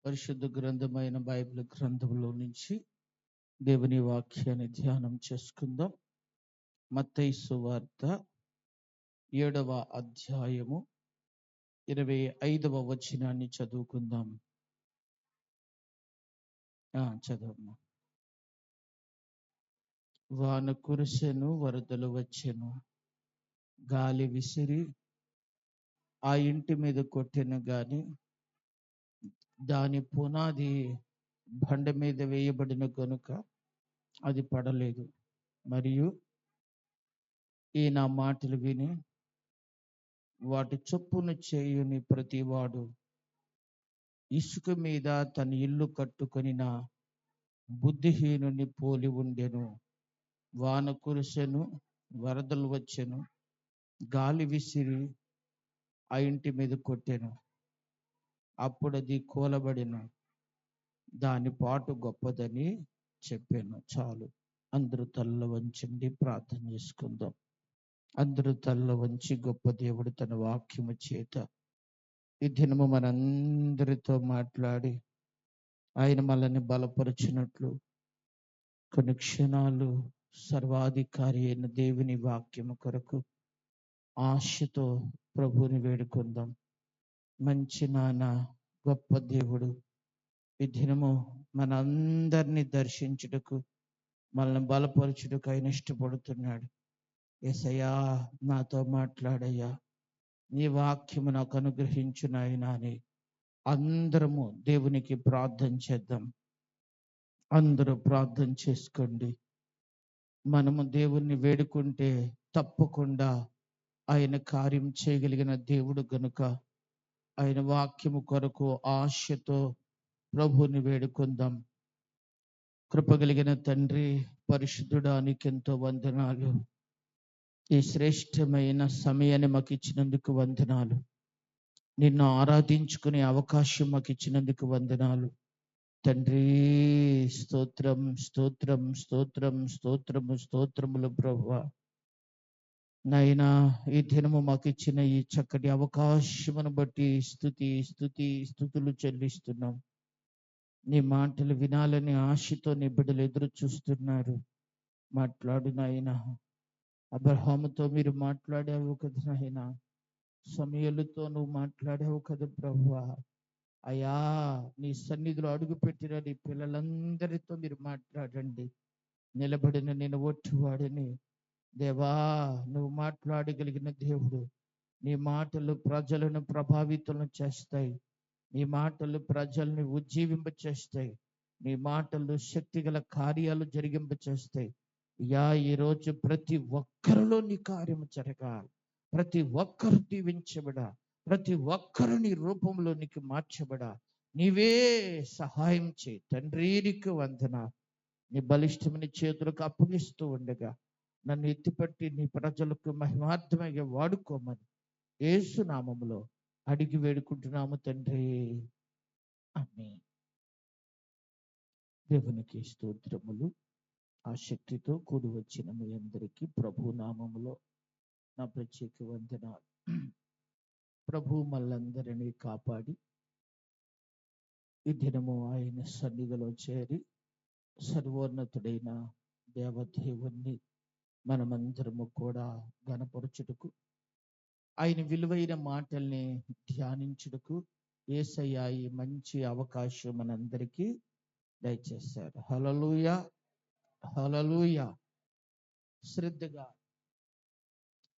పరిశుద్ధ గ్రంథమైన బైబిల్ గ్రంథంలో నుంచి దేవుని వాక్యాన్ని ధ్యానం చేసుకుందాం. మత్తయి సువార్త 7వ అధ్యాయము 25వ వచనాన్ని చదువుకుందాం. చదవమ్మా. వాన కురిసెను, వరదలు వచ్చెను, గాలి విసిరి ఆ ఇంటి మీద కొట్టెను గాని దాని పునాది బండ మీద వేయబడిన గనుక అది పడలేదు. మరియు ఈ నా మాటలు విని వాటి చొప్పున చేయుని ప్రతివాడు ఇసుక మీద తన ఇల్లు కట్టుకొనిన బుద్ధిహీనుని పోలి ఉండెను. వాన కురిసెను, వరదలు వచ్చెను, గాలి విసిరి ఆ ఇంటి మీద కొట్టెను, అప్పుడు అది కూలబడెను, దాని పాటు గొప్పదని చెప్పాను. చాలు. అందరూ తల్ల వంచండి, ప్రార్థన చేసుకుందాం. అందరూ తల్ల వంచి గొప్ప దేవుడు తన వాక్యము చేత ఈ దినము మనందరితో మాట్లాడి ఆయన మనల్ని బలపరిచినట్లు కొన్ని క్షణాలు సర్వాధికారి అయిన దేవుని వాక్యము కొరకు ఆశతో ప్రభువుని వేడుకుందాం. మంచి నాన్న, గొప్ప దేవుడు ఈ దినము మనందరినీ దర్శించుటకు, మనల్ని బలపరచుటకు ఆయన ఇష్టపడుతున్నాడు. యేసయ్యా, నాతో మాట్లాడయ్యా, నీ వాక్యము నాకు అనుగ్రహించు నాయనా అని అందరము దేవునికి ప్రార్థన చేద్దాం. అందరూ ప్రార్థన చేసుకోండి. మనము దేవుణ్ణి వేడుకుంటే తప్పకుండా ఆయన కార్యం చేయగలిగిన దేవుడు గనుక ఆయన వాక్యము కొరకు ఆశతో ప్రభువుని వేడుకుందాం. కృపగలిగిన తండ్రి, పరిశుద్ధుడా, నీకెంతో వందనాలు. ఈ శ్రేష్టమైన సమయాన్ని మాకు ఇచ్చినందుకు వందనాలు. నిన్ను ఆరాధించుకునే అవకాశం మాకు ఇచ్చినందుకు వందనాలు తండ్రి. స్తోత్రం, స్తోత్రం, స్తోత్రం, స్తోత్రము, స్తోత్రములు ప్రభువా. నాయనా, ఈ దినము మాకు ఇచ్చిన ఈ చక్కటి అవకాశమును బట్టి స్తుతులు చెల్లిస్తున్నాం. నీ మాటలు వినాలని ఆశతో నీ బిడ్డలు ఎదురు చూస్తున్నారు. మాట్లాడు నాయనా. అబ్రహాముతో మీరు మాట్లాడావు కదా నాయనా, సమయలతో నువ్వు మాట్లాడావు కదా ప్రభువా. అయ్యా, నీ సన్నిధిలో అడుగు పెట్టిన నీ పిల్లలందరితో మీరు మాట్లాడండి. నిలబడిన నేను ఒట్టువాడిని దేవా, నువ్వు మాట్లాడగలిగిన దేవుడు. నీ మాటలు ప్రజలను ప్రభావితం చేస్తాయి. నీ మాటలు ప్రజల్ని ఉజ్జీవింప చేస్తాయి. నీ మాటలు శక్తిగల కార్యాలు జరిగింప చేస్తాయి. ఈరోజు ప్రతి ఒక్కరిలో నీ కార్యము జరగాలి. ప్రతి ఒక్కరు దీవించబడా, ప్రతి ఒక్కరు నీ రూపంలో నీకు మార్చబడా. నీవే సహాయం చేయి తండ్రి. నీకు వందన. నీ బలిష్టమైన చేతులకు అప్పగిస్తూ ఉండగా నన్ను ఎత్తిపట్టి నీ ప్రజలకు మహిమార్థంగా వాడుకోమని యేసు నామములో అడిగి వేడుకుంటున్నాము తండ్రి. ఆమేన్. దేవునికి స్తోత్రములు. ఆ శక్తితో కూడి వచ్చిన మీ అందరికీ ప్రభు నామములో నా ప్రత్యేక వందనాలు. ప్రభు మళ్ళందరినీ కాపాడి ఈ దినము ఆయన సన్నిధిలో చేరి సర్వోన్నతుడైన దేవదేవుణ్ణి మనమందరము కూడా గణపరచుటకు, ఆయన విలువైన మాటల్ని ధ్యానించుటకు యేసయ్య ఈ మంచి అవకాశం మనందరికీ దయచేశారు. హల్లెలూయా, హల్లెలూయా. శ్రద్ధగా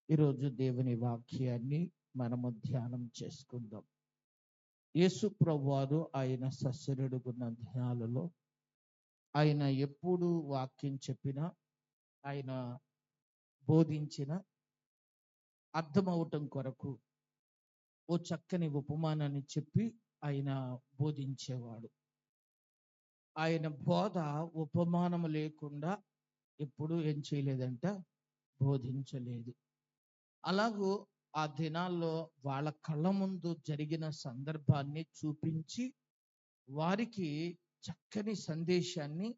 ఈరోజు దేవుని వాక్యాన్ని మనము ధ్యానం చేసుకుందాం. యేసు ప్రభువారు ఆయన సశరీరుడున్న దినాలలో ఆయన ఎప్పుడు వాక్యం చెప్పినా, ఆయన బోధించిన అర్థమవటం కొరకు ఓ చక్కని ఉపమానాన్ని చెప్పి ఆయన బోధించేవాడు. ఆయన బోధ ఉపమానము లేకుండా ఎప్పుడు ఏం చేయలేదంట, బోధించలేదు. అలాగూ ఆ దినాల్లో వాళ్ళ కళ్ళ ముందు జరిగిన సందర్భాన్ని చూపించి వారికి చక్కని సందేశాన్ని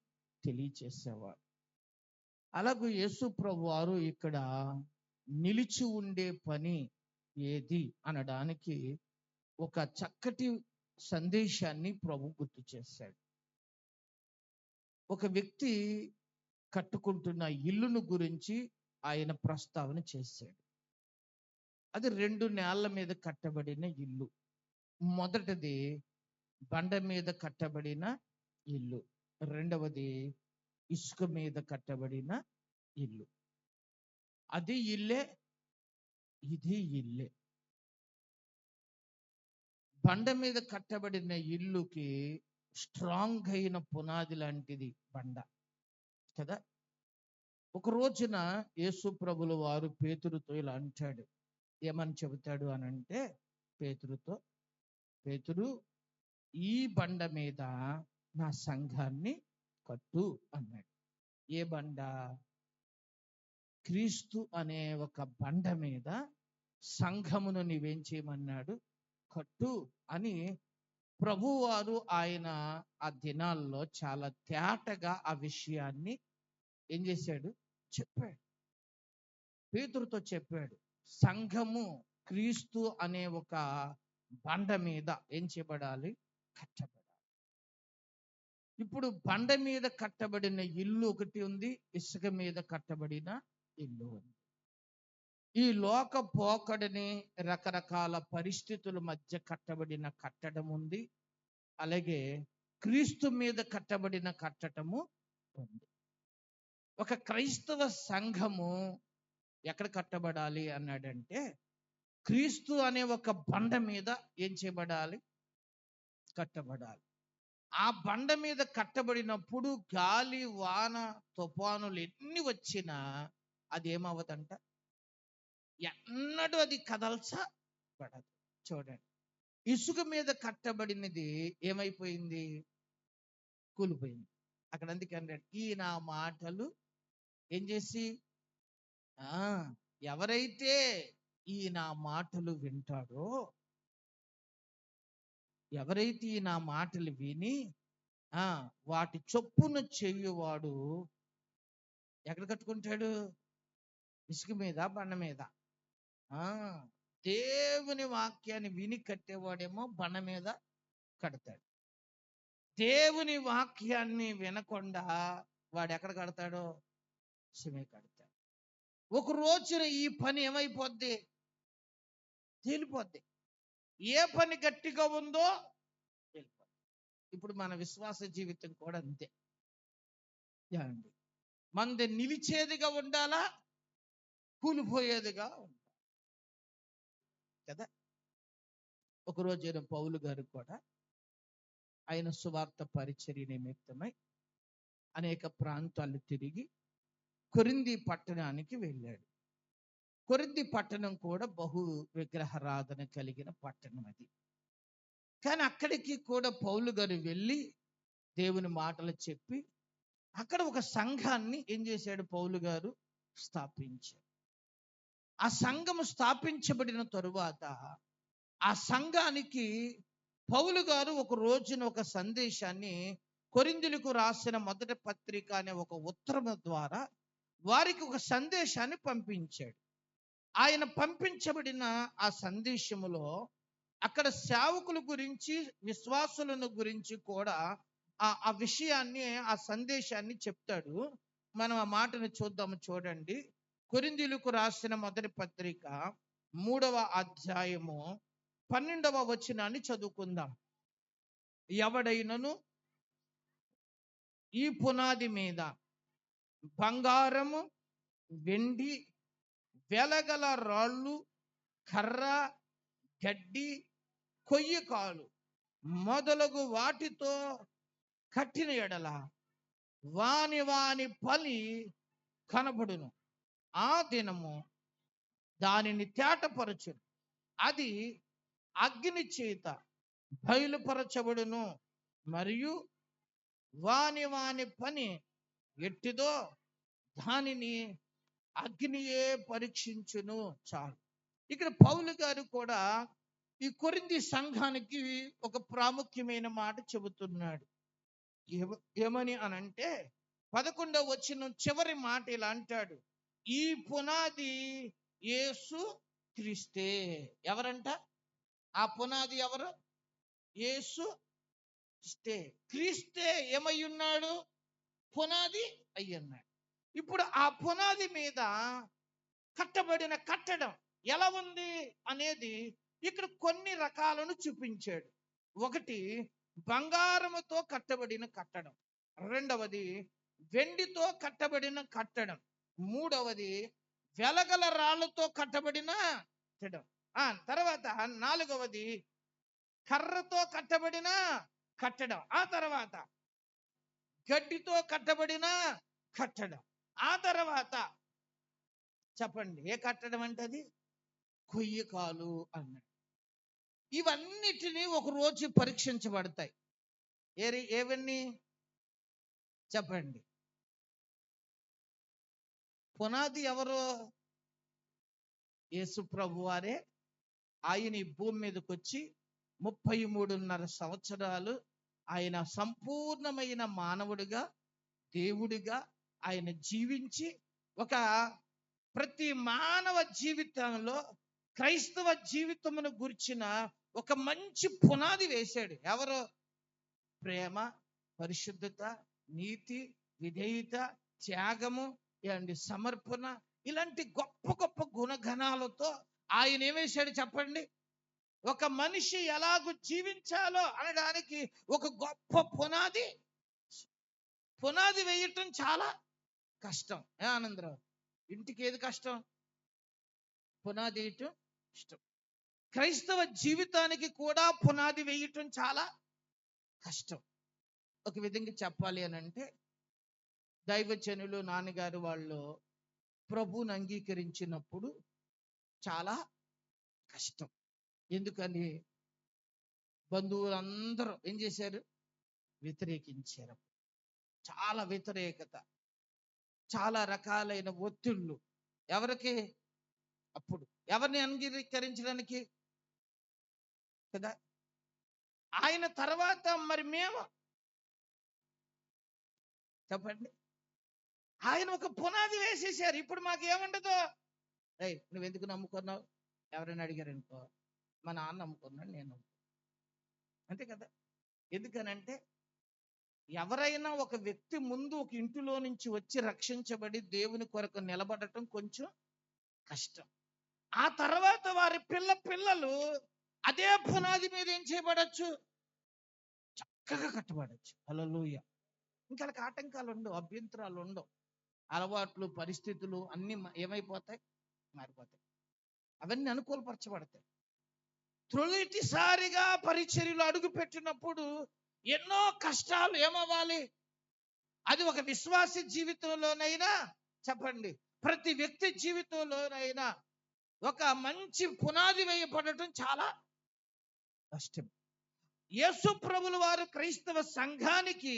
తెలియచేసేవాడు. అలాగూ యేసు ప్రభువారు ఇక్కడ నిలిచి ఉండే పని ఏది అనడానికి ఒక చక్కటి సందేశాన్ని ప్రభు గుర్తు చేశాడు. ఒక వ్యక్తి కట్టుకుంటున్న ఇల్లును గురించి ఆయన ప్రస్తావన చేశాడు. అది 2 నేళ్ల మీద కట్టబడిన ఇల్లు. మొదటిది బండ మీద కట్టబడిన ఇల్లు, రెండవది ఇసుక మీద కట్టబడిన ఇల్లు. అది ఇల్లే, ఇది ఇల్లే. బండ మీద కట్టబడిన ఇల్లుకి స్ట్రాంగ్ అయిన పునాది లాంటిది బండ కదా. ఒక రోజున యేసు ప్రభుల వారు పేతురుతో ఇలా అంటాడు. ఏమని చెబుతాడు అని అంటే, పేతురుతో, పేతురు, ఈ బండ మీద నా సంఘాన్ని కట్టు అన్నాడు. ఏ బండ? క్రీస్తు అనే ఒక బండ మీద సంఘమును నీవేం చేయమన్నాడు? కట్టు అని ప్రభువారు ఆయన ఆ దినాల్లో చాలా తేటగా ఆ విషయాన్ని ఏం చేశాడు? చెప్పాడు. పేతురుతో చెప్పాడు. సంఘము క్రీస్తు అనే ఒక బండ మీద ఏం చేయబడాలి? కట్టబడాలి. ఇప్పుడు బండ మీద కట్టబడిన ఇల్లు ఒకటి ఉంది, ఇసుక మీద కట్టబడిన ఇల్లు ఉంది. ఈ లోక పోకడని రకరకాల పరిస్థితుల మధ్య కట్టబడిన కట్టడం ఉంది, అలాగే క్రీస్తు మీద కట్టబడిన కట్టడము ఉంది. ఒక క్రైస్తవ సంఘము ఎక్కడ కట్టబడాలి అన్నాడంటే, క్రీస్తు అనే ఒక బండ మీద ఏం చేయబడాలి? కట్టబడాలి. ఆ బండ మీద కట్టబడినప్పుడు గాలి, వాన, తుఫానులు ఎన్ని వచ్చినా అది ఏమవ్వదంట, ఎన్నడూ అది కదల్చబడదు. చూడండి, ఇసుక మీద కట్టబడినది ఏమైపోయింది? కూలిపోయింది. అక్కడ అందుకే అన్నాడు, ఈ నా మాటలు ఏం చేసి, ఎవరైతే ఈ నా మాటలు వింటాడో, ఎవరైతే ఈ నా మాటలు విని వాటి చొప్పున చెయ్యువాడు ఎక్కడ కట్టుకుంటాడు? ఇసుక మీద, బండ మీద. దేవుని వాక్యాన్ని విని కట్టేవాడేమో బండ మీద కడతాడు. దేవుని వాక్యాన్ని వినకుండా వాడు ఎక్కడ కడతాడో? ఇసుక మీద కడతాడు. ఒక రోజున ఈ పని ఏమైపోద్ది? తేలిపోద్ది. ఏ పని గట్టిగా ఉందో తేలిపోద్ది. ఇప్పుడు మన విశ్వాస జీవితం కూడా అంతే అండి. మనది నిలిచేదిగా ఉండాలా, కూలిపోయేదిగా ఉండాలి కదా. ఒకరోజు పౌలు గారు కూడా ఆయన సువార్త పరిచర్య నిమిత్తమై అనేక ప్రాంతాలు తిరిగి కొరింథీ పట్టణానికి వెళ్ళాడు. కొరింథీ పట్టణం కూడా బహు విగ్రహారాధన కలిగిన పట్టణం అది. కానీ అక్కడికి కూడా పౌలు గారు వెళ్ళి దేవుని మాటలు చెప్పి అక్కడ ఒక సంఘాన్ని ఏం చేశాడు? పౌలు గారు స్థాపించాడు. ఆ సంఘము స్థాపించబడిన తరువాత ఆ సంఘానికి పౌలు గారు ఒక రోజున ఒక సందేశాన్ని కొరింథీయులకు రాసిన మొదటి పత్రిక అనే ఒక ఉత్తరం ద్వారా వారికి ఒక సందేశాన్ని పంపించాడు. ఆయన పంపించబడిన ఆ సందేశములో అక్కడ సేవకుల గురించి, విశ్వాసులను గురించి కూడా ఆ విషయాన్ని, ఆ సందేశాన్ని చెప్తాడు. మనం ఆ మాటను చూద్దాము. చూడండి, కొరింథీయులకు రాసిన మొదటి పత్రిక 3వ అధ్యాయము 12వ వచనాన్ని చదువుకుందాం. ఎవడైనను ఈ పునాది మీద బంగారము, వెండి, వెలగల రాళ్ళు, కర్ర, గడ్డి, కొయ్యకాలు మొదలగు వాటితో కట్టిన ఎడల వాని వాని పని కనబడును. ఆ దినము దానిని తేటపరచును, అది అగ్ని చేత బయలుపరచబడును, మరియు వాని వాని పని ఎట్టిదో దానిని అగ్నియే పరీక్షించును. చాలు. ఇక్కడ పౌలు గారు కూడా ఈ కొరింథీ సంఘానికి ఒక ప్రాముఖ్యమైన మాట చెబుతున్నాడు. ఏమని అనంటే 11వ వచనం చివరి మాట ఇలా అంటాడు, ఈ పునాది యేసు క్రీస్తే. ఎవరంట? ఆ పునాది ఎవరు? యేసు క్రీస్తే ఏమై ఉన్నాడు? పునాది అయ్యున్నాడు. ఇప్పుడు ఆ పునాది మీద కట్టబడిన కట్టడం ఎలా ఉంది అనేది ఇక్కడ కొన్ని రకాలను చూపించాడు. ఒకటి బంగారముతో కట్టబడిన కట్టడం, రెండవది వెండితో కట్టబడిన కట్టడం, మూడవది వెలగల రాళ్లతో కట్టబడిన కట్టడం, తర్వాత నాలుగవది కర్రతో కట్టబడిన కట్టడం, ఆ తర్వాత గడ్డితో కట్టబడిన కట్టడం, ఆ తర్వాత చెప్పండి ఏ కట్టడం అంటే అది కొయ్యకాలు అన్నాడు. ఇవన్నిటినీ ఒక రోజు పరీక్షించబడతాయి. ఏవన్నీ చెప్పండి. పునాది ఎవరు? యేసు ప్రభు వారే. ఆయన ఈ భూమి మీదకి వచ్చి 33.5 సంవత్సరాలు ఆయన సంపూర్ణమైన మానవుడిగా, దేవుడిగా ఆయన జీవించి ఒక ప్రతి మానవ జీవితంలో క్రైస్తవ జీవితమును గురించిన ఒక మంచి పునాది వేశాడు. ఎవరు? ప్రేమ, పరిశుద్ధత, నీతి, విధేయత, త్యాగము, సమర్పణ, ఇలాంటి గొప్ప గొప్ప గుణగణాలతో ఆయన ఏమేశాడు చెప్పండి? ఒక మనిషి ఎలాగూ జీవించాలో అనడానికి ఒక గొప్ప పునాది వేయటం చాలా కష్టం. ఆనందరావు, ఇంటికి ఏది కష్టం? పునాది వేయటం ఇష్టం. క్రైస్తవ జీవితానికి కూడా పునాది వేయటం చాలా కష్టం. ఒక విధంగా చెప్పాలి అని అంటే, దైవజనులు నాన్నగారు వాళ్ళు ప్రభువుని అంగీకరించినప్పుడు చాలా కష్టం. ఎందుకని? బంధువులందరూ ఏం చేశారు? వ్యతిరేకించారు. చాలా వ్యతిరేకత, చాలా రకాలైన ఒత్తిళ్ళు. ఎవరికి? అప్పుడు ఎవరిని అంగీకరించడానికి కదా. ఆయన తర్వాత మరి మేము చెప్పండి, ఆయన ఒక పునాది వేసేసారు. ఇప్పుడు మాకు ఏముండదు. నువ్వెందుకు నమ్ముకున్నావు? ఎవరైనా అడిగారు అనుకో, మా నాన్న నమ్ముకున్నాడు, నేను అంతే కదా. ఎందుకనంటే ఎవరైనా ఒక వ్యక్తి ముందు ఒక ఇంటిలో నుంచి వచ్చి రక్షించబడి దేవుని కొరకు నిలబడటం కొంచెం కష్టం. ఆ తర్వాత వారి పిల్లలు అదే పునాది మీద ఏం చేయబడచ్చు? చక్కగా కట్టబడచ్చు. హల్లెలూయా. ఇంకా వాళ్ళకి ఆటంకాలు ఉండవు, అభ్యంతరాలు ఉండవు. అలవాట్లు, పరిస్థితులు అన్ని ఏమైపోతాయి? మారిపోతాయి. అవన్నీ అనుకూలపరచబడతాయి. తొలిటిసారిగా పరిచర్యలో అడుగు పెట్టినప్పుడు ఎన్నో కష్టాలు ఏమవ్వాలి? అది ఒక విశ్వాసి జీవితంలోనైనా చెప్పండి, ప్రతి వ్యక్తి జీవితంలోనైనా ఒక మంచి పునాది వేయబడటం చాలా కష్టం. యేసు ప్రభుల వారు క్రైస్తవ సంఘానికి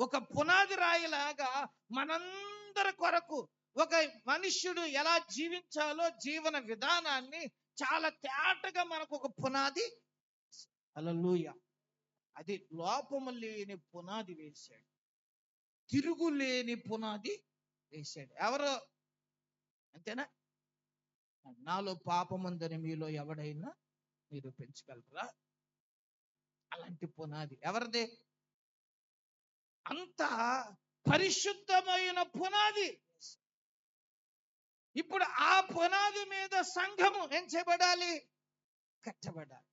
ఒక పునాది రాయిలాగా మనందరి కొరకు ఒక మనుష్యుడు ఎలా జీవించాలో జీవన విధానాన్ని చాలా తేటగా మనకు ఒక పునాది, హల్లెలూయా, అది లోపము లేని పునాది వేశాడు, తిరుగులేని పునాది వేశాడు. ఎవరు? అంతేనా? నాలో పాపముందని మీలో ఎవడైనా నిరూపించగలరా? అలాంటి పునాది ఎవరిది? అంత పరిశుద్ధమైన పునాది. ఇప్పుడు ఆ పునాది మీద సంఘము ఏం చేయబడాలి? కట్టబడాలి.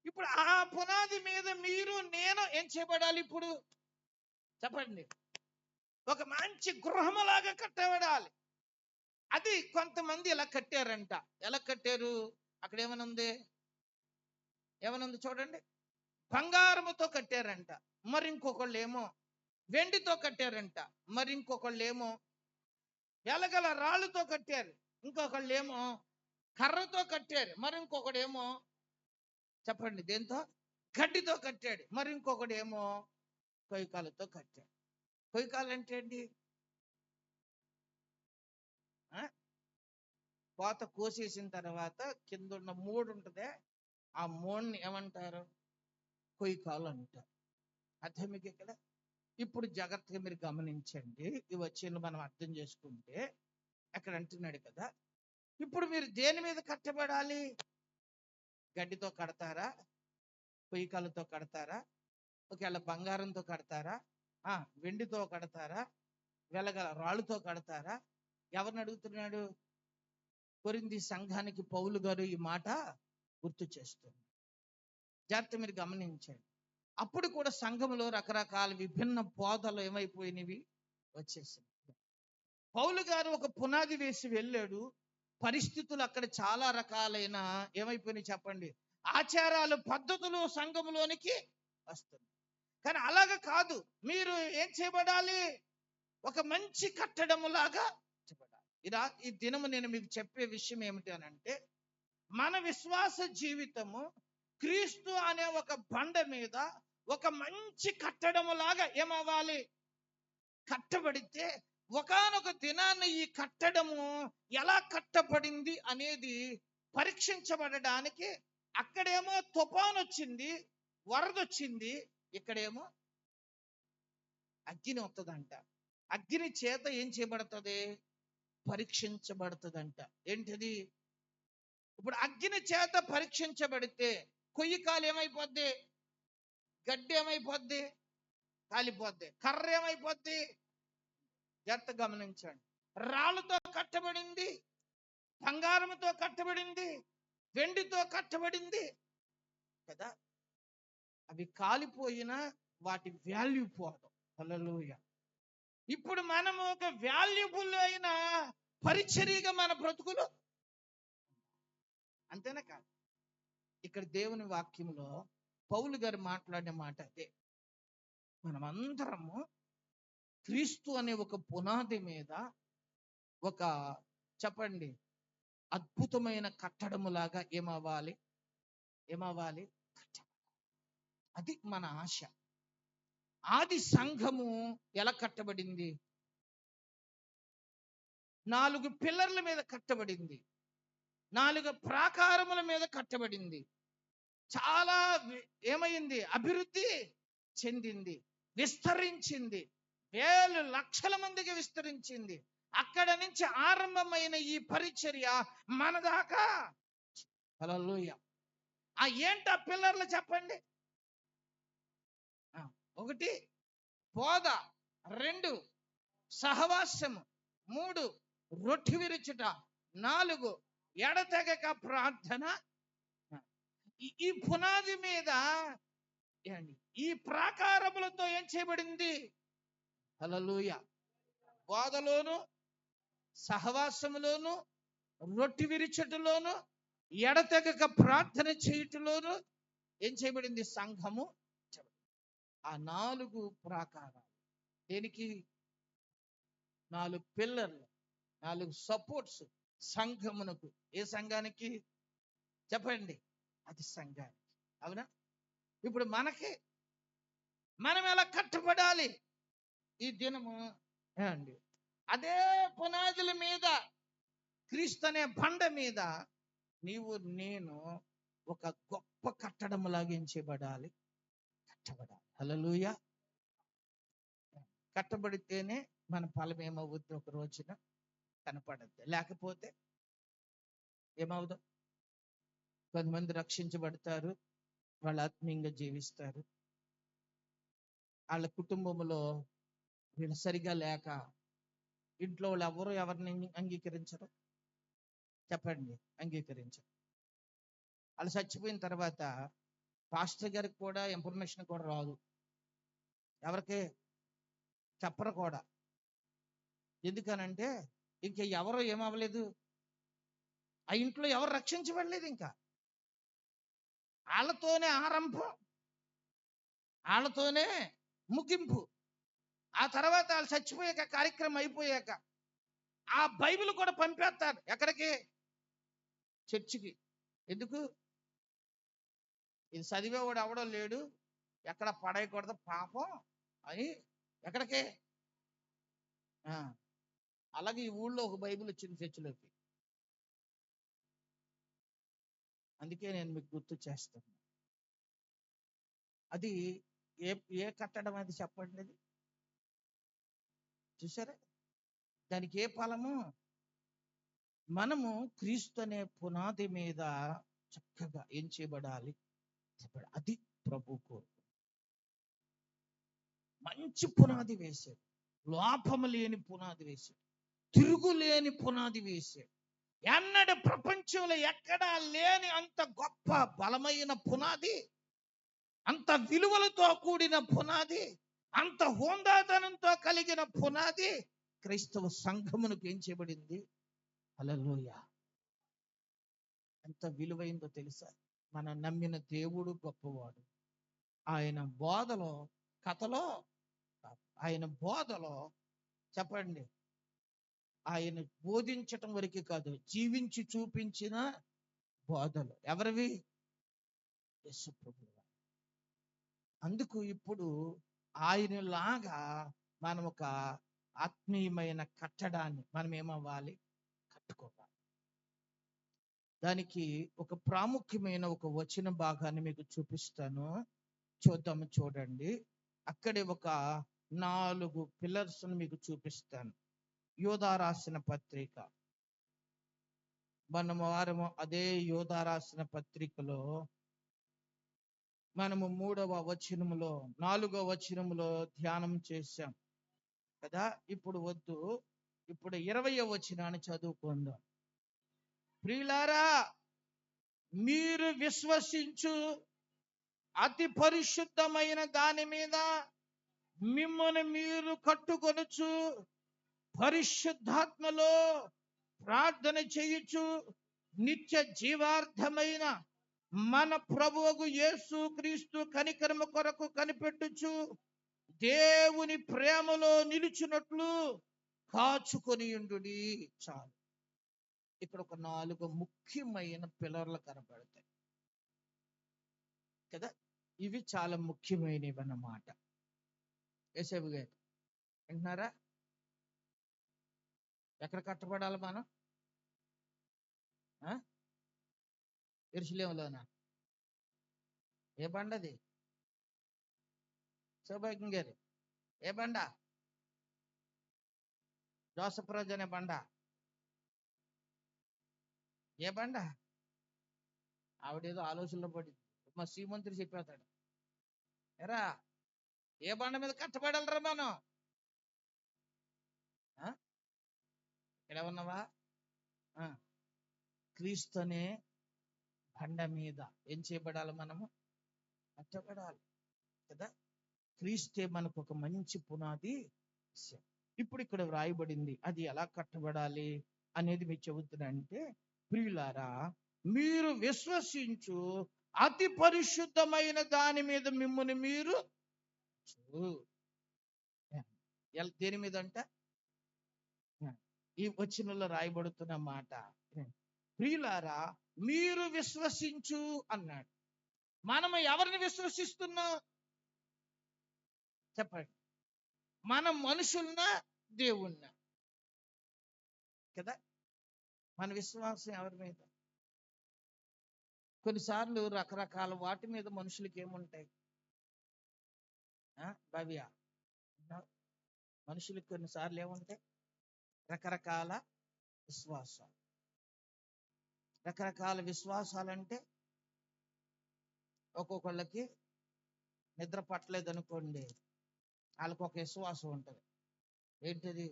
ఇప్పుడు ఆ పునాది మీద మీరు నేను ఏం చేయబడాలి? ఇప్పుడు చెప్పండి, ఒక మంచి గృహములాగా కట్టబడాలి. అది కొంతమంది ఇలా కట్టారంట. ఎలా కట్టారు? అక్కడ ఏమనుంది? చూడండి. బంగారముతో కట్టారంట, మరి ఇంకొకళ్ళు ఏమో వెండితో కట్టారంట, మరి ఇంకొకళ్ళు ఏమో వెలగల రాళ్ళతో కట్టారు, ఇంకొకళ్ళు ఏమో కర్రతో కట్టారు, మరి ఇంకొకడేమో చెప్పండి దేంతో? గడ్డితో కట్టాడు, మరి ఇంకొకడేమో కొయ్యకాలతో కట్టాడు. కొయ్యకాలు అంటే ఏంటి? కోత కోసేసిన తర్వాత కింద ఉన్న మూడు ఉంటుందే, ఆ మూడుని ఏమంటారు? కొయ్యకాలు అంటారు. అర్థం మీకు ఇక్కడ? ఇప్పుడు జాగ్రత్తగా మీరు గమనించండి. ఈ వచ్చిన మనం అర్థం చేసుకుంటే అక్కడ అంటున్నాడు కదా, ఇప్పుడు మీరు దేని మీద కట్టబడాలి? గడ్డితో కడతారా? పొయ్యికాలతో కడతారా? ఒకవేళ బంగారంతో కడతారా? వెండితో కడతారా? వెలగల రాళ్ళుతో కడతారా? ఎవరిని అడుగుతున్నాడు? కొరింథీ సంఘానికి పౌలు గారు ఈ మాట గుర్తు చేస్తున్నారు. జాగ్రత్త మీరు గమనించండి. అప్పుడు కూడా సంఘంలో రకరకాల విభిన్న బోధలు ఏమైపోయినవి వచ్చేసినాయి. పౌలు గారు ఒక పునాది వేసి వెళ్ళాడు. పరిస్థితులు అక్కడ చాలా రకాలైన ఏమైపోయినాయి చెప్పండి, ఆచారాలు పద్ధతులు సంఘంలోనికి వస్తుంది. కానీ అలాగ కాదు, మీరు ఏం చేయబడాలి? ఒక మంచి కట్టడములాగా చేయబడాలి. ఈ దినము నేను మీకు చెప్పే విషయం ఏమిటి అని అంటే, మన విశ్వాస జీవితము క్రీస్తు అనే ఒక బండ మీద ఒక మంచి కట్టడములాగా ఏమవ్వాలి? కట్టబడితే ఒకానొక దినాన్ని ఈ కట్టడము ఎలా కట్టబడింది అనేది పరీక్షించబడడానికి, అక్కడేమో తుఫాన్ వచ్చింది, వరద వచ్చింది, ఇక్కడేమో అగ్ని వస్తుందంట. అగ్ని చేత ఏం చేయబడుతుంది? పరీక్షించబడుతుందంట. ఏంటిది? ఇప్పుడు అగ్ని చేత పరీక్షించబడితే కొయ్యికాలు ఏమైపోద్ది? గడ్డి ఏమైపోద్ది? కాలిపోద్ది. కర్ర ఏమైపోద్ది? జాగ్రత్త గమనించండి. రాళ్ళతో కట్టబడింది, బంగారంతో కట్టబడింది, వెండితో కట్టబడింది కదా. అవి కాలిపోయినా వాటి వాల్యూ పోదు. హల్లెలూయా. ఇప్పుడు మనము ఒక వాల్యుబుల్ అయిన పరిచర్యగా మన బ్రతుకులు, అంతేనా కాదు? ఇక్కడ దేవుని వాక్యంలో పౌలు గారు మాట్లాడిన మాట అదే. మనమందరము క్రీస్తు అనే ఒక పునాది మీద ఒక చెప్పండి అద్భుతమైన కట్టడములాగా ఏమవ్వాలి? అది మన ఆశ. ఆది సంఘము ఎలా కట్టబడింది? 4 పిల్లర్ల మీద కట్టబడింది, 4 ప్రాకారముల మీద కట్టబడింది. చాలా ఏమైంది? అభివృద్ధి చెందింది, విస్తరించింది, వేలు లక్షల మందికి విస్తరించింది. అక్కడ నుంచి ఆరంభమైన ఈ పరిచర్య మన దాకా. హల్లెలూయా. ఏంటా పిల్లర్లు చెప్పండి? 1 బోధ, 2 సహవాసము, 3 రొట్టె విరుచుట, 4 ఎడతెగక ప్రార్థన. ఈ పునాది మీద ఈ ప్రాకారములతో ఏం చేయబడింది? హల్లెలూయా. బోధలోను, సహవాసములోను, రొట్టె విరుచుటలోను, ఎడతెగక ప్రార్థన చేయుటలోను ఏం చేయబడింది? సంఘము. ఆ 4 ప్రాకారాలు దేనికి? 4 పిల్లర్లు, 4 సపోర్ట్స్ సంఘమునకు. ఏ సంఘానికి చెప్పండి? అది సంఘానికి. అవునా? ఇప్పుడు మనం ఎలా కట్టబడాలి ఈ దినము అండి? అదే పునాదుల మీద, క్రీస్తు అనే బండ మీద నీవు నేను ఒక గొప్ప కట్టడం లాగించబడాలి, కట్టబడాలి. హల్లెలూయా. కట్టబడితేనే మన ఫలం ఏమవుద్ది? ఒక రోజున కనపడద్దు. లేకపోతే ఏమవుదు? కొంతమంది రక్షించబడతారు, వాళ్ళు ఆత్మీయంగా జీవిస్తారు, వాళ్ళ కుటుంబంలో వీళ్ళు సరిగా లేక ఇంట్లో వాళ్ళు ఎవరిని అంగీకరించరు చెప్పండి? అంగీకరించరు. వాళ్ళు చచ్చిపోయిన తర్వాత పాస్టర్ గారికి కూడా ఇన్ఫర్మేషన్ కూడా రాదు, ఎవరికి చెప్పరు కూడా. ఎందుకనంటే ఇంకా ఎవరు ఏమవ్వలేదు, ఆ ఇంట్లో ఎవరు రక్షించబడలేదు. ఇంకా వాళ్ళతోనే ఆరంభం, వాళ్ళతోనే ముగింపు. ఆ తర్వాత వాళ్ళు చచ్చిపోయాక, కార్యక్రమం అయిపోయాక ఆ బైబిల్ కూడా పంపేస్తారు. ఎక్కడికి? చర్చికి. ఎందుకు? ఇది చదివేవాడు ఎవడో లేడు, ఎక్కడ పడేయకూడదు పాపం అని. ఎక్కడికి? అలాగే ఈ ఊళ్ళో ఒక బైబిల్ వచ్చింది చర్చిలోకి. అందుకే నేను మీకు గుర్తు చేస్తాను. అది ఏ కట్టడం అది చెప్పండి? అది చూసారా? దానికి ఏ ఫలము? మనము క్రీస్తు అనే పునాది మీద చక్కగా ఏం చేయబడాలి? అది ప్రభు కోరు. మంచి పునాది వేశాడు, లోపము లేని పునాది వేశాడు, తిరుగులేని పునాది వేశాడు. ఎన్నడ ప్రపంచంలో ఎక్కడా లేని అంత గొప్ప బలమైన పునాది, అంత విలువలతో కూడిన పునాది, అంత హోందాతనంతో కలిగిన పునాది క్రైస్తవ సంఘమునకు ఏం చేయబడింది. హల్లెలూయా. ఎంత విలువైందో తెలుసా? మనం నమ్మిన దేవుడు గొప్పవాడు. ఆయన బోధలో, కథలో, ఆయన బోధలో చెప్పండి, ఆయన బోధించటం వరకు కాదు, జీవించి చూపించిన బోధలు ఎవరివి? యేసు ప్రభువు. అందుకు ఇప్పుడు ఆయనలాగా మనం ఒక ఆత్మీయమైన కట్టడాన్ని మనం ఏమవ్వాలి? కట్టుకోవాలి. దానికి ఒక ప్రాముఖ్యమైన ఒక వచన భాగాన్ని మీకు చూపిస్తాను, చూద్దాము. చూడండి, అక్కడే ఒక 4 పిల్లర్స్ మీకు చూపిస్తాను. యోధా రాసిన పత్రిక, వారము అదే యోధా రాసిన పత్రికలో మనము 3వ వచనములో 4వ వచనములో ధ్యానం చేశాం కదా. ఇప్పుడు వద్దు, ఇప్పుడు 20వ వచనాన్ని చదువుకుందాం. ప్రియులారా, మీరు విశ్వసించు అతి పరిశుద్ధమైన దాని మీద మిమ్మల్ని మీరు కట్టుకొనుచు పరిశుద్ధాత్మలో ప్రార్థన చేయుచు నిత్య జీవార్థమైన మన ప్రభువు యేసు క్రీస్తు కనికరము కొరకు కనిపెట్టుచు దేవుని ప్రేమలో నిలుచున్నట్లు కాచుకొని ఉండుడి. చాలు. ఇక్కడ ఒక 4 ముఖ్యమైన పిల్లర్లు కనబడతాయి కదా. ఇవి చాలా ముఖ్యమైనవి అన్నమాట. యేసేపు గారు వింటున్నారా? ఎక్కడ కట్టబడాలి మనం? యెరూషలేములోనా? ఏ బండది? సౌభాగ్యం గారు, ఏ బండ? జోసఫ్ రాజు అనే బండ? ఏ బండ? ఆవిడేదో ఆలోచనలో పడింది. మా శ్రీమంతుడు చెప్పేస్తాడు, ఎరా ఏ బండ మీద కట్టబడాలరా మనం? ఇక్కడ ఉన్నావా? క్రీస్తు అనే బండ మీద ఏం చేయబడాలి? మనము కట్టబడాలి కదా. క్రీస్తే మనకు ఒక మంచి పునాది. ఇప్పుడు ఇక్కడ వ్రాయబడింది, అది ఎలా కట్టబడాలి అనేది మీకు చెబుతున్నానంటే, ప్రియులారా, మీరు విశ్వసించు అతి పరిశుద్ధమైన దాని మీద మిమ్మల్ని మీరు దేని మీద అంట? ఈ వచనంలో రాయబడుతున్న మాట, ప్రియులారా మీరు విశ్వసించు అన్నాడు. మనము ఎవరిని విశ్వసిస్తున్నాం చెప్పండి? మనం మనుషుల్నా, దేవుణ్ణా? కదా. మన విశ్వాసం ఎవరి మీద? కొన్నిసార్లు రకరకాల వాటి మీద మనుషులకి ఏముంటాయి? భవ్య, మనుషులకి కొన్నిసార్లు ఏముంటాయి? రకరకాల విశ్వాసాలు. రకరకాల విశ్వాసాలంటే ఒక్కొక్కళ్ళకి నిద్ర పట్టలేదు అనుకోండి, వాళ్ళకి ఒక విశ్వాసం ఉంటుంది. ఏంటిది?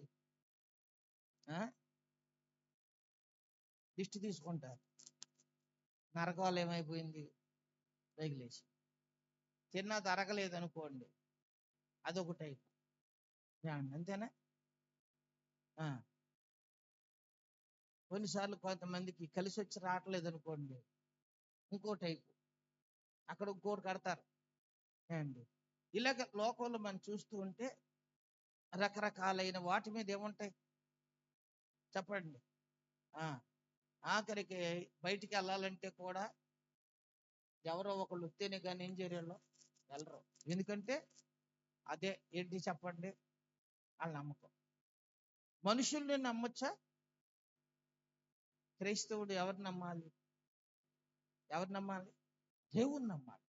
దిష్టి తీసుకుంటారు. నరకాలు ఏమైపోయింది? తగిలేసి. తిన్నది అరగలేదు అనుకోండి, అదొక టైప్. అంతేనా? కొన్నిసార్లు కొంతమందికి కలిసి వచ్చి రావట్లేదు అనుకోండి, ఇంకో టైపు, అక్కడ ఇంకోటి కడతారు అండి. ఇలాగ లోకంలో మనం చూస్తూ ఉంటే రకరకాలైన వాటి మీద ఏముంటాయి చెప్పండి? ఆఖరికి బయటికి వెళ్ళాలంటే కూడా ఎవరో ఒకళ్ళు వస్తేనే కానీ ఏం చేయరు, వెళ్ళరు. ఎందుకంటే అదే ఏంటి చెప్పండి? వాళ్ళ నమ్మకం. మనుషుల్ని నమ్మొచ్చా? క్రైస్తవుడు ఎవరు నమ్మాలి? ఎవరు నమ్మాలి? దేవుని నమ్మాలి.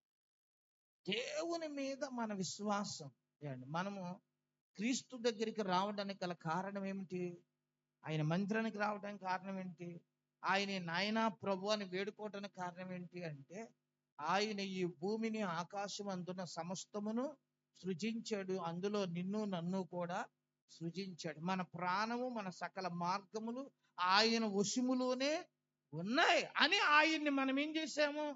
దేవుని మీద మన విశ్వాసం. మనము క్రీస్తు దగ్గరికి రావడానికి గల కారణం ఏమిటి? ఆయన మందిరానికి రావడానికి కారణం ఏంటి? ఆయన నాయనా ప్రభు అని వేడుకోవడానికి కారణం ఏంటి అంటే, ఆయన ఈ భూమిని ఆకాశం అందున సమస్తమును సృజించాడు. అందులో నిన్ను నన్ను కూడా సృజించాడు. మన ప్రాణము మన సకల మార్గములు ఆయన వశములోనే ఉన్నాయి అని ఆయన్ని మనం ఏం చేశాము?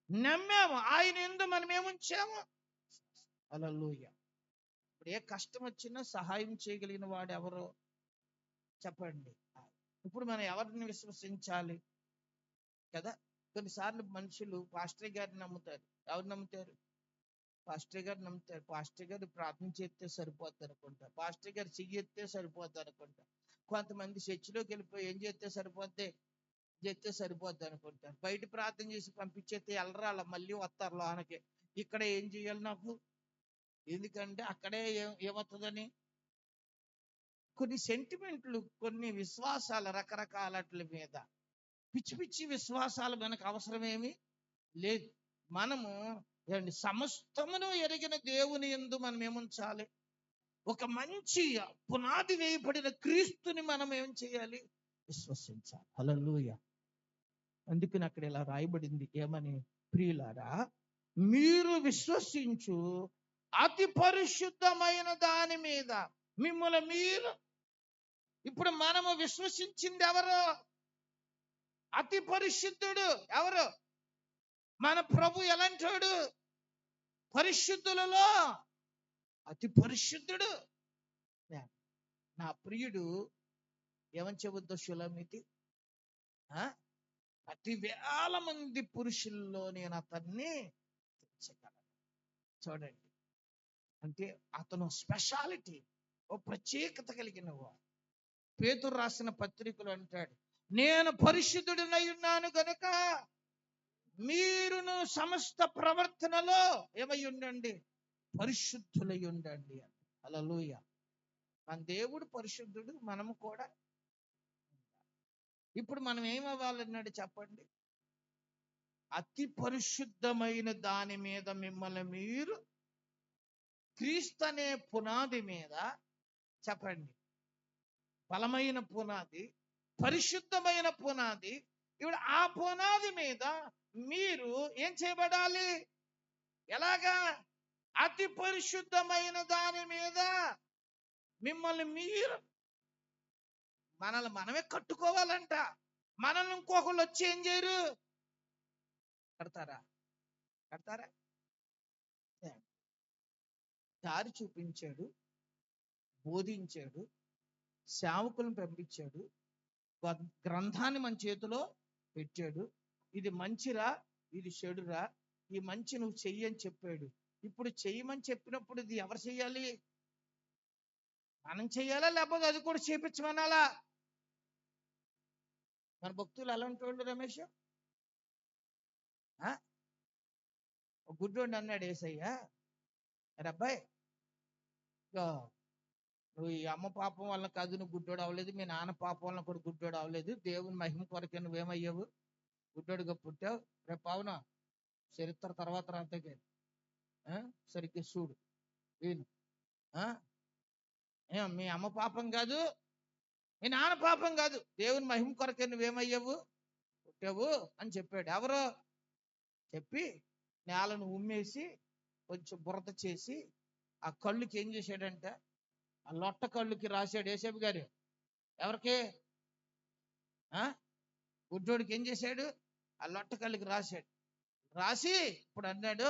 నమ్మాము. ఆయన యందు మనం ఏముంచాము? హల్లెలూయా. ఇప్పుడు ఏ కష్టం వచ్చినా సహాయం చేయగలిగిన వాడు ఎవరో చెప్పండి. ఇప్పుడు మనం ఎవరిని విశ్వసించాలి కదా? కొన్నిసార్లు మనుషులు పాస్టర్ గారిని నమ్ముతారు. ఎవరు నమ్ముతారు? పాస్టర్ గారు నమ్ముతారు. పాస్టర్ గారు ప్రార్థన చేస్తే సరిపోద్ది అనుకుంటా. పాస్టర్ గారు చెయ్యి ఎత్తే సరిపోద్ది అనుకుంటా. కొంతమంది చర్చిలోకి వెళ్ళిపోయి ఏం చేస్తే సరిపోద్ది అనుకుంటారు. బయట ప్రార్థన చేసి పంపించేస్తే వెళ్ళరా, అలా మళ్ళీ వస్తారు లోనకి. ఇక్కడ ఏం చేయాలి నాకు? ఎందుకంటే అక్కడే ఏమవుతుందని కొన్ని సెంటిమెంట్లు, కొన్ని విశ్వాసాల రకరకాలట్ల మీద పిచ్చి పిచ్చి విశ్వాసాలు మనకు అవసరమేమి లేదు. మనము సమస్తమును ఎరిగిన దేవుని యందు మనం ఏముంచాలి? ఒక మంచి పునాది వేయబడిన క్రీస్తుని మనం ఏం చేయాలి? విశ్వసించాలి. హల్లెలూయా. అందుకని అక్కడ ఇలా రాయబడింది ఏమని? ప్రియులారా, మీరు విశ్వసించు అతి పరిశుద్ధమైన దాని మీద మిమ్మల్ని మీరు. ఇప్పుడు మనము విశ్వసించింది ఎవరు? అతి పరిశుద్ధుడు. ఎవరు? మన ప్రభు. ఎలాంటోడు? పరిశుద్ధులలో అతి పరిశుద్ధుడు. నా ప్రియుడు ఏమని చెబుద్దో షులమితి, అతి వేల మంది పురుషుల్లో నేను అతన్ని తెచ్చగలను. చూడండి, అంటే అతను స్పెషాలిటీ, ఓ ప్రత్యేకత కలిగిన వాడు. పేతురు రాసిన పత్రికలు అంటాడు, నేను పరిశుద్ధుడినై ఉన్నాను గనుక మీరును సమస్త ప్రవర్తనలో ఏమై ఉండండి? పరిశుద్ధులై ఉండండి. హల్లెలూయా. మన దేవుడు పరిశుద్ధుడు, మనము కూడా. ఇప్పుడు మనం ఏమవ్వాలన్నాడు చెప్పండి? అతి పరిశుద్ధమైన దాని మీద మిమ్మల్ని మీరు, క్రీస్తు అనే పునాది మీద, చెప్పండి, బలమైన పునాది, పరిశుద్ధమైన పునాది. ఇప్పుడు ఆ పునాది మీద మీరు ఏం చేయబడాలి? ఎలాగా? అతి పరిశుద్ధమైన దాని మీద మిమ్మల్ని మీరు. మనల్ని మనమే కట్టుకోవాలంట. మనల్ని ఇంకొకళ్ళు వచ్చి ఏం చేయరు? కడతారా? దారి చూపించాడు, బోధించాడు, సేవకులను పంపించాడు, గ్రంథాన్ని మన చేతిలో పెట్టాడు. ఇది మంచిరా, ఇది చెడురా, ఈ మంచి నువ్వు చెయ్యి అని చెప్పాడు. ఇప్పుడు చెయ్యమని చెప్పినప్పుడు ఇది ఎవరు చెయ్యాలి? మనం చెయ్యాలా, లేకపోతే అది కూడా చేపించమనాలా? మన భక్తులు ఎలా ఉంటాడు రమేష్? గుడ్డోండి అన్నాడు యేసయ్య, అబ్బాయి నువ్వు ఈ అమ్మ పాపం వల్ల కాదు నువ్వు గుడ్డోడు అవ్వలేదు, మీ నాన్న పాపం వల్ల కూడా గుడ్డోడు అవ్వలేదు, దేవుని మహిమ కొరకే నువ్వేమయ్యావు? గుడ్డోడుగా పుట్టావు. రేపు అవున చరిత్ర తర్వాత రాతకే సరిగ్గా చూడు వీను. మీ అమ్మ పాపం కాదు, మీ నాన్న పాపం కాదు, దేవుని మహిమ కొరకే నువ్వేమయ్యావు? పుట్టావు అని చెప్పాడు. ఎవరో చెప్పి నేలను ఉమ్మేసి కొంచెం బురద చేసి ఆ కళ్ళుకి ఏం చేశాడంటే, ఆ లొట్ట కళ్ళుకి రాశాడు యేసేపు గారు. ఎవరికి? గుడ్డోడికి ఏం చేశాడు? ఆ లొట్ట కళ్ళుకి రాశాడు. రాసి ఇప్పుడు అన్నాడు,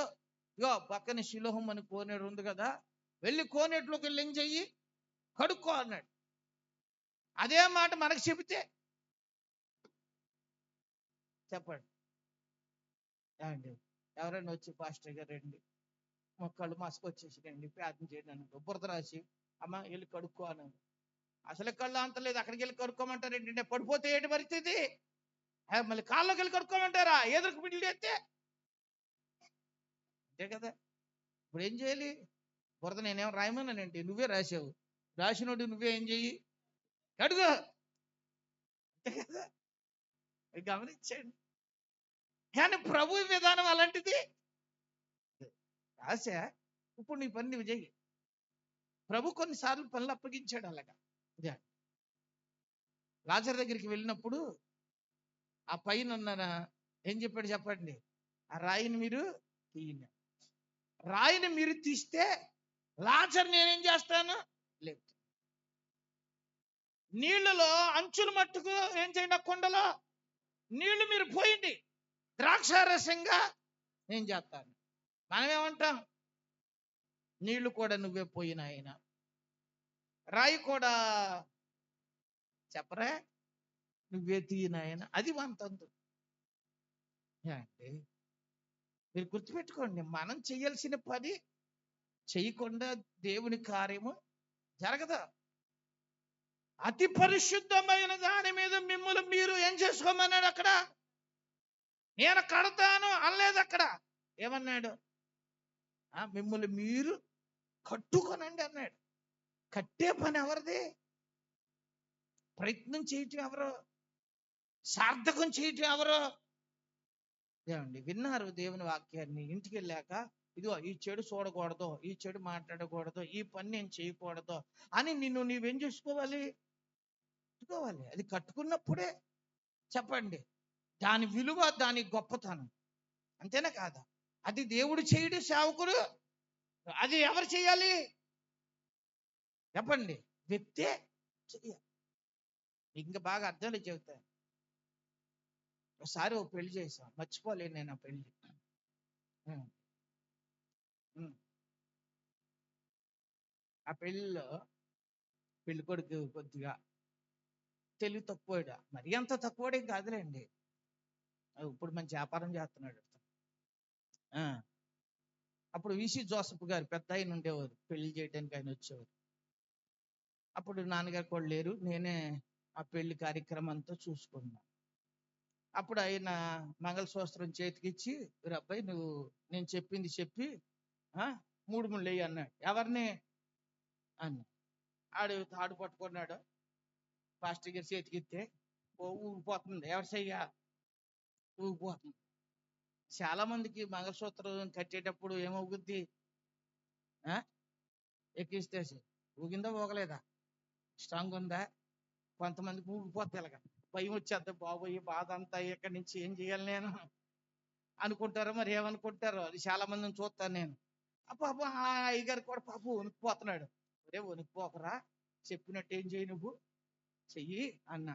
ఇగో పక్కన శిలోహం అని కోనేడు ఉంది కదా, వెళ్ళి కోనేట్లోకి వెళ్ళి ఏం చెయ్యి? కడుక్కో అన్నాడు. అదే మాట మనకు చెబితే చెప్పండి ఏమండి? ఎవరైనా వచ్చి పాస్టర్ గారు రండి, మొక్కళ్ళు మసుకొచ్చేసి రండి, ప్రార్థన చేయండి అనుకో, బురద రాసి అమ్మ వెళ్ళి కడుక్కో అన్నాడు. అసలు కళ్ళు అంత లేదు, అక్కడికి వెళ్ళి కడుక్కోమంటారు ఏంటంటే, పడిపోతే ఏంటి పరిస్థితి? మళ్ళీ కాళ్ళకి వెళ్ళి కడుక్కోమంటారా? ఎదురుకు బిడ్డలు ఎత్తే అంతే కదా. ఇప్పుడు ఏం చేయాలి? బురద నేనేం రాయమన్నానండి, నువ్వే రాసావు. రాసినోడు నువ్వే ఏం చెయ్యి? కడుగు. అంతే కదా. గమనించండి. కానీ ప్రభు విధానం అలాంటిది. రాశా, ఇప్పుడు నీ పని నువ్వు చెయ్యి. ప్రభు కొన్నిసార్లు పనులు అప్పగించాడు అలాగా. లాజరు దగ్గరికి వెళ్ళినప్పుడు ఆ పైన ఏం చెప్పాడు చెప్పండి? ఆ రాయిని మీరు తీయండి. రాయిని మీరు తీస్తే లాజర్ నేనేం చేస్తాను లేదు. నీళ్లలో అంచులు మట్టుకు ఏం చేయండి, ఆ కుండలో నీళ్లు మీరు పోయండి, ద్రాక్షారసంగా నేను చేస్తాను. మనం ఏమంటాం, నీళ్లు కూడా నువ్వే పోయిన ఆయన, రాయి కూడా చెప్పరా నువ్వే తీయన ఆయన. అది వంతంతు అంటే మీరు గుర్తుపెట్టుకోండి, మనం చేయాల్సిన పని చేయకుండా దేవుని కార్యము జరగదు. అతి పరిశుద్ధమైన దాని మీద మిమ్మల్ని మీరు ఏం చేసుకోమన్నాడు అక్కడ? నేను కడతాను అనలేదు అక్కడ. ఏమన్నాడు? మిమ్మల్ని మీరు కట్టుకోనండి అన్నాడు. కట్టే పని ఎవరిది? ప్రయత్నం చేయటం ఎవరు? సార్థకం చేయటం ఎవరు? ఏమండి విన్నారు దేవుని వాక్యాన్ని, ఇంటికి వెళ్ళాక ఇదిగో ఈ చెడు చూడకూడదు, ఈ చెడు మాట్లాడకూడదు, ఈ పని నేను చేయకూడదు అని నిన్ను నీవేం చేసుకోవాలి? కట్టుకోవాలి. అది కట్టుకున్నప్పుడే చెప్పండి దాని విలువ, దాని గొప్పతనం. అంతేనా కాదా? అది దేవుడు చేయడు, సేవకుడు అది ఎవరు చేయాలి చెప్పండి? వ్యక్తే చెయ్యాలి. ఇంకా బాగా అర్థంలో చెబుతాను. ఒకసారి ఓ పెళ్లి చేశాం, మర్చిపోలేను నేను ఆ పెళ్లి. ఆ పెళ్లిలో పెళ్లి కొడుకు కొద్దిగా తెలివి తక్కువడా, మరి అంత తక్కువడేం కాదులేండి, ఇప్పుడు మంచి వ్యాపారం చేస్తున్నాడు. అప్పుడు విసి జోసఫ్ గారు పెద్ద ఆయన ఉండేవారు, పెళ్లి చేయడానికి ఆయన వచ్చేవారు. అప్పుడు నాన్నగారు కూడా లేరు, నేనే ఆ పెళ్లి కార్యక్రమం అంతా చూసుకున్నాను. అప్పుడు ఆయన మంగళసూత్రం చేతికిచ్చి, అబ్బాయి నువ్వు నేను చెప్పింది చెప్పి 3 ముళ్ళు వేయి అన్నాడు. ఎవరిని అన్న తాడు పట్టుకున్నాడు, పాస్టర్ గారి చేతికిస్తే ఊగిపోతుంది, ఎవరి చెయ్య ఊగిపోతుంది. చాలా మందికి మంగళసూత్రం కట్టేటప్పుడు ఏమవుద్ది, ఎక్కిస్తే ఊగిందా ఊగలేదా, స్ట్రాంగ్ ఉందా? కొంతమందికి ఊగిపోతే ఇలాగ భయం వచ్చేద్ది, బాబోయ్ బాధ అంతా ఇక్కడి నుంచి ఏం చేయాలి నేను అనుకుంటారో మరి ఏమనుకుంటారో. అది చాలా మందిని చూస్తాను నేను. పాప ఆ అయ్యగారు కూడా పాప వణికిపోతున్నాడు. ఒరే వణికిపోకరా, చెప్పినట్టు ఏం చేయి, నువ్వు చెయ్యి అన్న.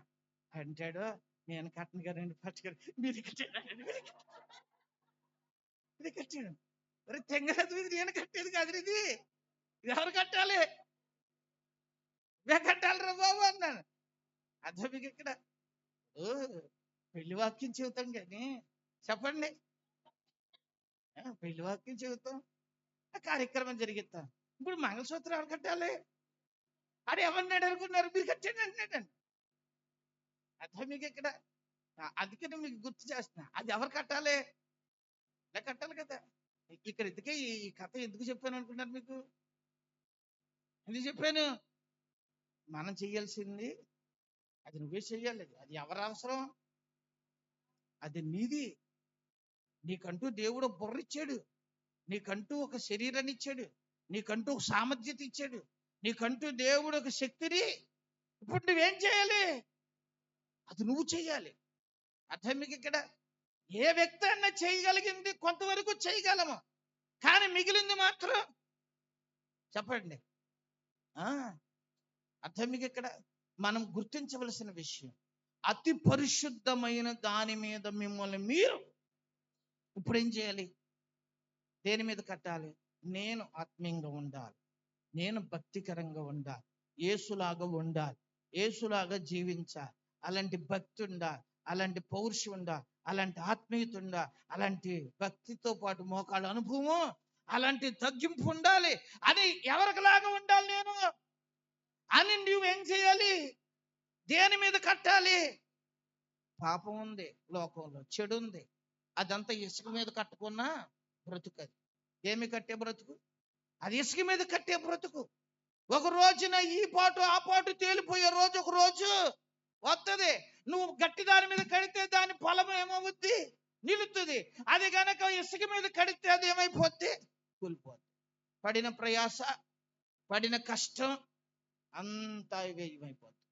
అంటాడు, నేను కట్టను కదండి పట్టుకొని మీరు కట్టాడు, ఇది కట్టాడు. ఒరే తెంగరాదు, ఇది నేను కట్టేది కాదు, ఇది ఎవరు కట్టాలి? నేను కట్టాలిరా బాబు అన్నాను. అర్థం మీకు ఇక్కడ పెళ్లి వాక్యం చెబుతాం కానీ చెప్పండి, పెళ్లి వాక్యం చెబుతాం, ఆ కార్యక్రమం జరిగిస్తాం. ఇప్పుడు మంగళసూత్రం ఎవరు కట్టాలి? అది ఎవరినాడు అనుకున్నారు? మీరు కట్టండి అంటున్నాడండి. అర్థం మీకు ఇక్కడ. అందుకని మీకు గుర్తు చేస్తున్నా, అది ఎవరు కట్టాలి? ఇలా కట్టాలి కదా. ఇక్కడ ఎందుకే ఈ కథ ఎందుకు చెప్పాను అనుకున్నారు? మీకు ఎందుకు చెప్పాను? మనం చెయ్యాల్సింది అది నువ్వే చెయ్యాలి. అది ఎవరి అవసరం? అది నీది. నీకంటూ దేవుడు బుర్ర ఇచ్చాడు, నీకంటూ ఒక శరీరాన్ని ఇచ్చాడు, నీకంటూ ఒక సామర్థ్యత ఇచ్చాడు, నీకంటూ దేవుడు ఒక శక్తిని. ఇప్పుడు నువ్వేం చేయాలి? అది నువ్వు చెయ్యాలి. అర్థం మీకు ఇక్కడ. ఏ వ్యక్తి అన్నా చేయగలిగింది కొంతవరకు చేయగలము, కానీ మిగిలింది మాత్రం చెప్పండి. అర్థం మీకు ఇక్కడ. మనం గుర్తించవలసిన విషయం, అతి పరిశుద్ధమైన దాని మీద మిమ్మల్ని మీరు ఇప్పుడు ఏం చేయాలి? దేని మీద కట్టాలి? నేను ఆత్మీయంగా ఉండాలి, నేను భక్తికరంగా ఉండాలి, యేసులాగా ఉండాలి, యేసులాగా జీవించాలి. అలాంటి భక్తి ఉండాలి, అలాంటి పౌరుషం ఉండాలి, అలాంటి ఆత్మీయత ఉండాలి, అలాంటి భక్తితో పాటు మోకాళ్ళ అనుభవం, అలాంటి తగ్గింపు ఉండాలి. అది ఎవరికిలాగా ఉండాలి నేను అని నువ్వేం చేయాలి? దేని మీద కట్టాలి? పాపం ఉంది లోకంలో, చెడు ఉంది, అదంతా ఇసుక మీద కట్టుకున్న బ్రతుకు. అది ఏమి కట్టే బ్రతుకు? అది ఇసుక మీద కట్టే బ్రతుకు. ఒక రోజున ఈ పాటు ఆ పాటు తేలిపోయే రోజు ఒక రోజు వస్తుంది. నువ్వు గట్టి దాని మీద కడితే దాని ఫలం ఏమవుద్ది? నిలుతుంది. అది గనక ఇసుక మీద కడితే అది ఏమైపోద్ది? కూలిపోద్ది. పడిన ప్రయాస, పడిన కష్టం అంతా వ్యయమైపోద్ది.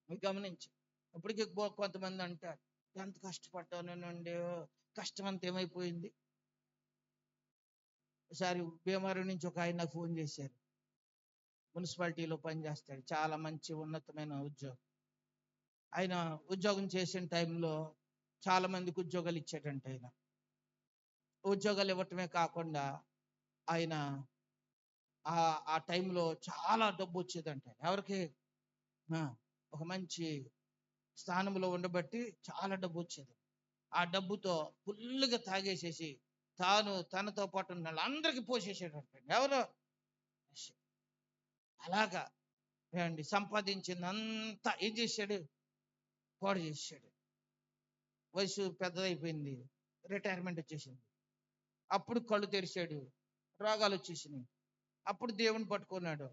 మీరు గమనించి, ఇప్పటికీ కొంతమంది అంటారు, ఎంత కష్టపడ్డానండి, కష్టం అంతా ఏమైపోయింది. ఒకసారి భీమవరం నుంచి ఒక ఆయన నాకు ఫోన్ చేశారు. మున్సిపాలిటీలో పనిచేస్తాడు, చాలా మంచి ఉన్నతమైన ఉద్యోగం. ఆయన ఉద్యోగం చేసిన టైంలో చాలా మందికి ఉద్యోగాలు ఇచ్చాడంట. ఆయన ఉద్యోగాలు ఇవ్వటమే కాకుండా ఆయన ఆ టైంలో చాలా డబ్బు వచ్చేదంట. ఎవరికి? ఒక మంచి స్థానంలో ఉండబట్టి చాలా డబ్బు వచ్చేది. ఆ డబ్బుతో ఫుల్గా తాగేసేసి తనతో పాటు ఉన్న వాళ్ళందరికీ పోసేసాడంట. ఎవరు? అలాగా ఏమండి, సంపాదించిందంతా ఏం చేశాడు? పాడు చేశాడు. వయసు పెద్దదైపోయింది, రిటైర్మెంట్ వచ్చేసింది. అప్పుడు కళ్ళు తెరిచాడు, రోగాలు వచ్చేసినాయి. అప్పుడు దేవుని పట్టుకున్నాడు,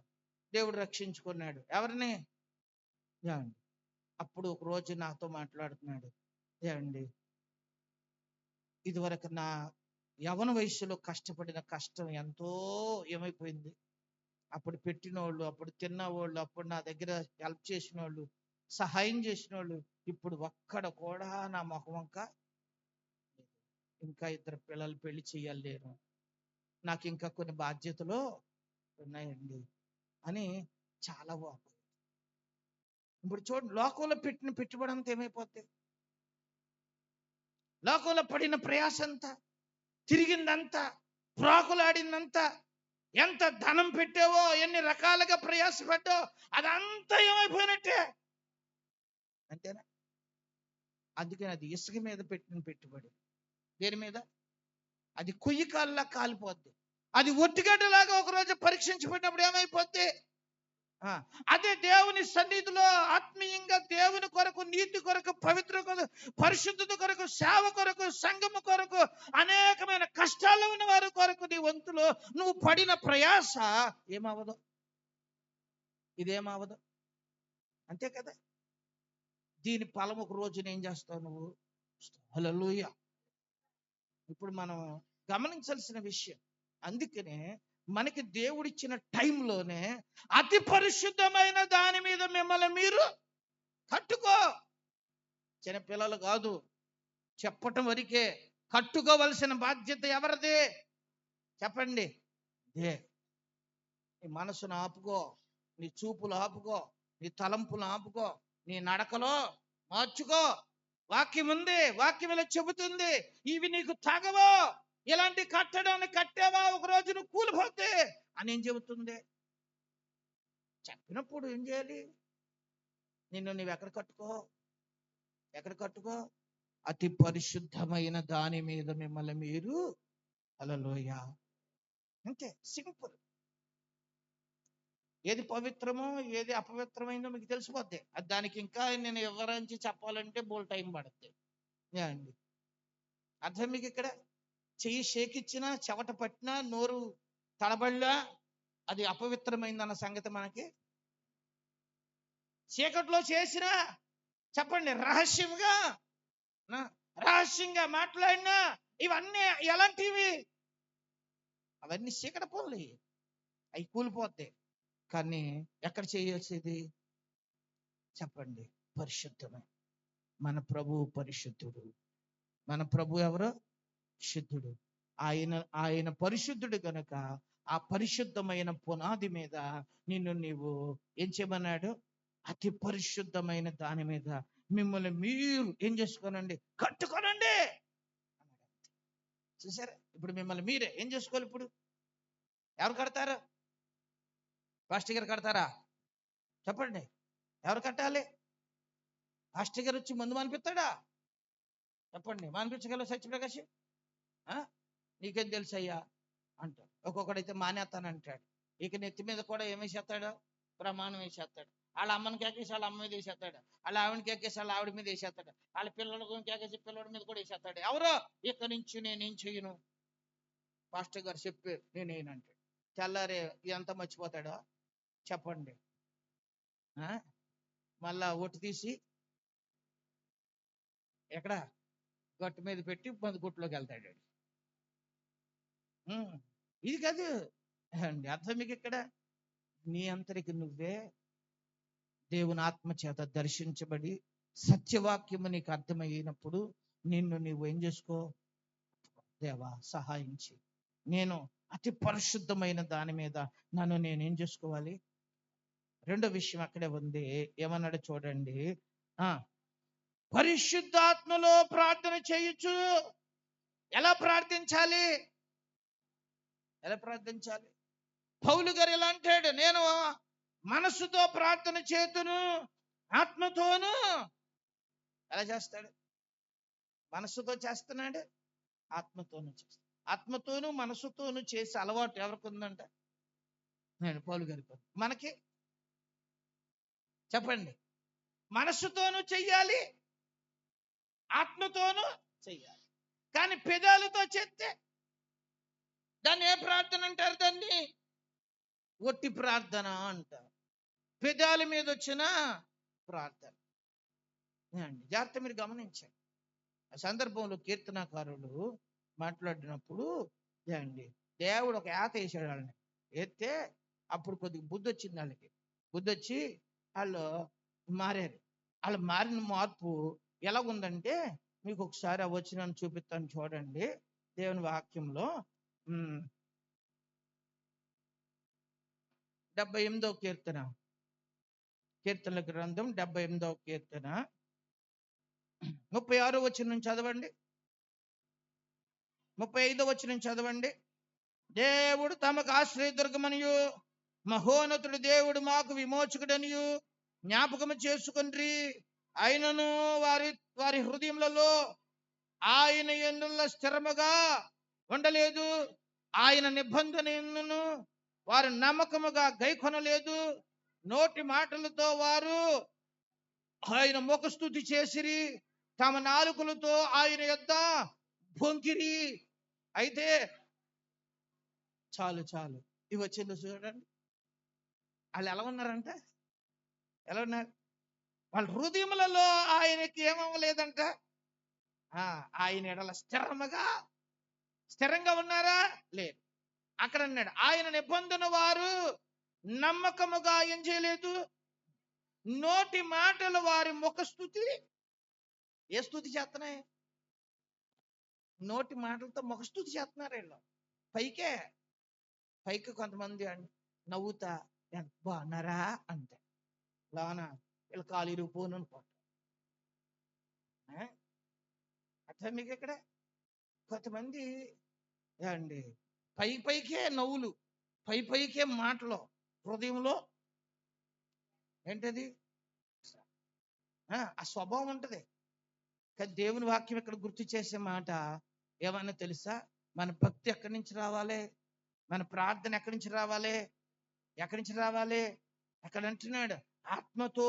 దేవుడు రక్షించుకున్నాడు. ఎవరిని? ఏమండి, అప్పుడు ఒక రోజు నాతో మాట్లాడుతున్నాడు. ఏమండి, ఇదివరకు నా యవన వయసులో కష్టపడిన కష్టం ఎంతో ఏమైపోయింది. అప్పుడు పెట్టిన వాళ్ళు, అప్పుడు తిన్నవాళ్ళు, అప్పుడు నా దగ్గర హెల్ప్ చేసిన వాళ్ళు, సహాయం చేసిన వాళ్ళు ఇప్పుడు ఒక్కడ కూడా నా ముఖం వంక ఇంకా 2 పిల్లలు పెళ్లి చేయాలి నేను, నాకు ఇంకా కొన్ని బాధ్యతలు ఉన్నాయండి అని చాలా వాపోయాడు. ఇప్పుడు చూడండి, లోకంలో పెట్టిన పెట్టుబడి అంతా ఏమైపోద్ది? లోకంలో పడిన ప్రయాస అంతా, తిరిగిందంతా, ప్రాకులాడిందంతా, ఎంత ధనం పెట్టావో, ఎన్ని రకాలుగా ప్రయాసపడ్డావో అదంతా ఏమైపోయినట్టే. అంతేనా? అందుకని అది ఇసుక మీద పెట్టిన పెట్టుబడి. దేని మీద? అది కుయ్యి కాళ్ళలా కాలిపోద్ది. అది ఒట్టిగడ్డలాగా ఒకరోజు పరీక్షించబడినప్పుడు ఏమైపోద్ది? అదే దేవుని సన్నిధిలో ఆత్మీయంగా దేవుని కొరకు, నీతి కొరకు, పవిత్ర కొరకు, పరిశుద్ధత కొరకు, సేవ కొరకు, సంఘము కొరకు, అనేకమైన కష్టాలు ఉన్న వారి కొరకు నీ వంతులో నువ్వు పడిన ప్రయాస ఏమవదు? ఇదేమవదు. అంతే కదా? దీని ఫలం ఒక రోజున ఏం చేస్తావు నువ్వు? హల్లెలూయా. ఇప్పుడు మనం గమనించాల్సిన విషయం, అందుకనే మనకి దేవుడిచ్చిన టైంలోనే అతి పరిశుద్ధమైన దాని మీద మిమ్మల్ని మీరు కట్టుకో. చిన్నపిల్లలు కాదు, చెప్పటం వరకే. కట్టుకోవలసిన బాధ్యత ఎవరిది? చెప్పండి. నీ మనసును ఆపుకో, నీ చూపులు ఆపుకో, నీ తలంపులు ఆపుకో, నీ నడకలో మార్చుకో. వాక్యం ఉంది, వాక్యం ఇలా చెబుతుంది, ఇవి నీకు తగవో, ఇలాంటి కట్టడాన్ని కట్టావా ఒక రోజు నువ్వు కూలిపోతే అని ఏం చెబుతుంది? చెప్పినప్పుడు ఏం చేయాలి? నువ్వు ఎక్కడ కట్టుకో? ఎక్కడ కట్టుకో? అతి పరిశుద్ధమైన దాని మీద మిమ్మల్ని మీరు, హల్లెలూయా. అంతే, సింపుల్. ఏది పవిత్రమో ఏది అపవిత్రమైందో మీకు తెలిసిపోద్ది. అది దానికి ఇంకా నేను వివరించి చెప్పాలంటే బోల్ టైం పడుతుంది. అండి, అర్థం మీకు ఇక్కడ? చెయ్యి షేకిచ్చినా, చెవట పట్టినా, నోరు తడబడినా అది అపవిత్రమైందన్న సంగతి మనకి. చీకట్లో చేసినా, చెప్పండి, రహస్యంగా మాట్లాడినా ఇవన్నీ ఎలాంటివి? అవన్నీ చీకటి పనులు, అవి కూలిపోతాయి. కానీ ఎక్కడ చేయాల్సింది? చెప్పండి, పరిశుద్ధమే. మన ప్రభువు పరిశుద్ధుడు. మన ప్రభు ఎవరు? శుద్ధుడు. ఆయన పరిశుద్ధుడు గనుక ఆ పరిశుద్ధమైన పునాది మీద నీవు ఏం చేయమన్నాడు? అతి పరిశుద్ధమైన దాని మీద మిమ్మల్ని మీరు ఏం చేసుకోనండి? కట్టుకోనండి. చూసారా? ఇప్పుడు మిమ్మల్ని మీరే ఏం చేసుకోవాలి? ఇప్పుడు ఎవరు కడతారు? పాస్టర్ గారు కడతారా? చెప్పండి, ఎవరు కట్టాలి? పాస్టర్ గారు వచ్చి ముందు మానిపిస్తాడా? చెప్పండి, మానిపించగలవు సత్యప్రకాశ్? నీకేం తెలుసు అయ్యా అంటాడు. ఒక్కొక్కడైతే మానేస్తానంటాడు. ఇక నెత్తి మీద కూడా ఏమేసేస్తాడు? ప్రమాణం వేసేస్తాడు. వాళ్ళ అమ్మని కేకేసి వాళ్ళ అమ్మ మీద వేసేస్తాడు. వాళ్ళ ఆవిడని కేకేసి వాళ్ళ ఆవిడ మీద వేసేస్తాడు. వాళ్ళ పిల్లలకు కేకేసి పిల్లడి మీద కూడా వేసేస్తాడు. ఎవరో ఇక్కడి నుంచి నేనేం చెయ్యను, పాస్టర్ గారు చెప్పి నేనేనంటాడు. తెల్లారే ఇదంతా మర్చిపోతాడో? చెప్పండి. మళ్ళా ఒట్టు తీసి ఎక్కడ గట్టు మీద పెట్టి గుట్లోకి వెళ్తాడు. ఇది కాదు అండి, అర్థం మీకు ఇక్కడ? నీ అంతరికి నువ్వే దేవుని ఆత్మ చేత దర్శించబడి సత్యవాక్యము నీకు అర్థమైనప్పుడు నీవు ఏం చేసుకో? దేవా సహాయించి నేను అతి పరిశుద్ధమైన దాని మీద నన్ను నేనేం చేసుకోవాలి. రెండో విషయం అక్కడే ఉంది, ఏమన్నాడు చూడండి. ఆ పరిశుద్ధాత్మలో ప్రార్థన చేయొచ్చు. ఎలా ప్రార్థించాలి? ఎలా ప్రార్థించాలి? పౌలు గారు ఎలా అంటాడు, నేను మనస్సుతో ప్రార్థన చేతును ఆత్మతోను. ఎలా చేస్తాడు? మనస్సుతో చేస్తున్నాడు, ఆత్మతోను చేస్తాడు. ఆత్మతోను మనస్సుతోను చేసే అలవాటు ఎవరికి ఉందంట? నేను పౌలు గారికి. మనకి చెప్పండి. మనస్సుతోనూ చెయ్యాలి, ఆత్మతోనూ చెయ్యాలి. కానీ పెదాలతో చేస్తే దాన్ని ఏ ప్రార్థన అంటారు? దాన్ని ఒట్టి ప్రార్థన అంటారు. పెదాల మీద వచ్చిన ప్రార్థన అండి. జాగ్రత్త మీరు గమనించండి. ఆ సందర్భంలో కీర్తనాకారులు మాట్లాడినప్పుడు అండి, దేవుడు ఒక ఏత వేసాడు వాళ్ళని. ఎత్తే అప్పుడు కొద్దిగా బుద్ధి వచ్చింది వాళ్ళకి. బుద్ధి వచ్చి వాళ్ళు మారారు. వాళ్ళు మారిన మార్పు ఎలాగుందంటే, మీకు ఒకసారి ఆ వచనాన్ని చూపిస్తాను చూడండి. దేవుని వాక్యంలో 78వ కీర్తన, కీర్తనల గ్రంథం 78వ కీర్తన 36వ వచనం చదవండి, 35వ వచనం చదవండి. దేవుడు తమకు ఆశ్రయదుర్గమనియు మహోన్నతుడు దేవుడు మాకు విమోచకుడనియు జ్ఞాపకము చేసుకొండ్రి. ఆయనను వారి వారి హృదయములలో ఆయన యందు స్థిరముగా ఉండలేదు. ఆయన నిబంధనను వారు నమ్మకముగా గైకొనలేదు. నోటి మాటలతో వారు ఆయన ముఖస్తుతి చేసిరి, తమ నాలుకలతో ఆయన యొద్ద బొంకిరి. అయితే చాలు చాలు, ఇవి వచ్చిందో చూడండి. వాళ్ళు ఎలా ఉన్నారంట? ఎలా ఉన్నారు? వాళ్ళ హృదయములలో ఆయనకి ఏమవ్వలేదంట. ఆయన ఎడల స్థిరంగా ఉన్నారా? లేదు. అక్కడ అన్నాడు, ఆయన నిబంధన వారు నమ్మకముగా ఏం చేయలేదు. నోటి మాటలు వారి ముఖస్తుతి. ఏ స్తుతి చేస్తున్నాయి? నోటి మాటలతో ముఖస్తుతి చేస్తున్నారు వీళ్ళు. పైకి కొంతమంది నవ్వుతా బాగున్నారా అంటే, లోన వీళ్ళు కాలు ఇరిగిపోను అనుకుంటారు. అట్లా మీకు ఇక్కడ కొంతమంది అండి పైకే నవ్వులు, పైకే మాటలు, హృదయంలో ఏంటది ఆ స్వభావం ఉంటది. కానీ దేవుని వాక్యం ఇక్కడ గుర్తు చేసే మాట ఏమన్నా తెలుసా? మన భక్తి ఎక్కడి నుంచి రావాలి? మన ప్రార్థన ఎక్కడి నుంచి రావాలి? అక్కడ అంటున్నాడు, ఆత్మతో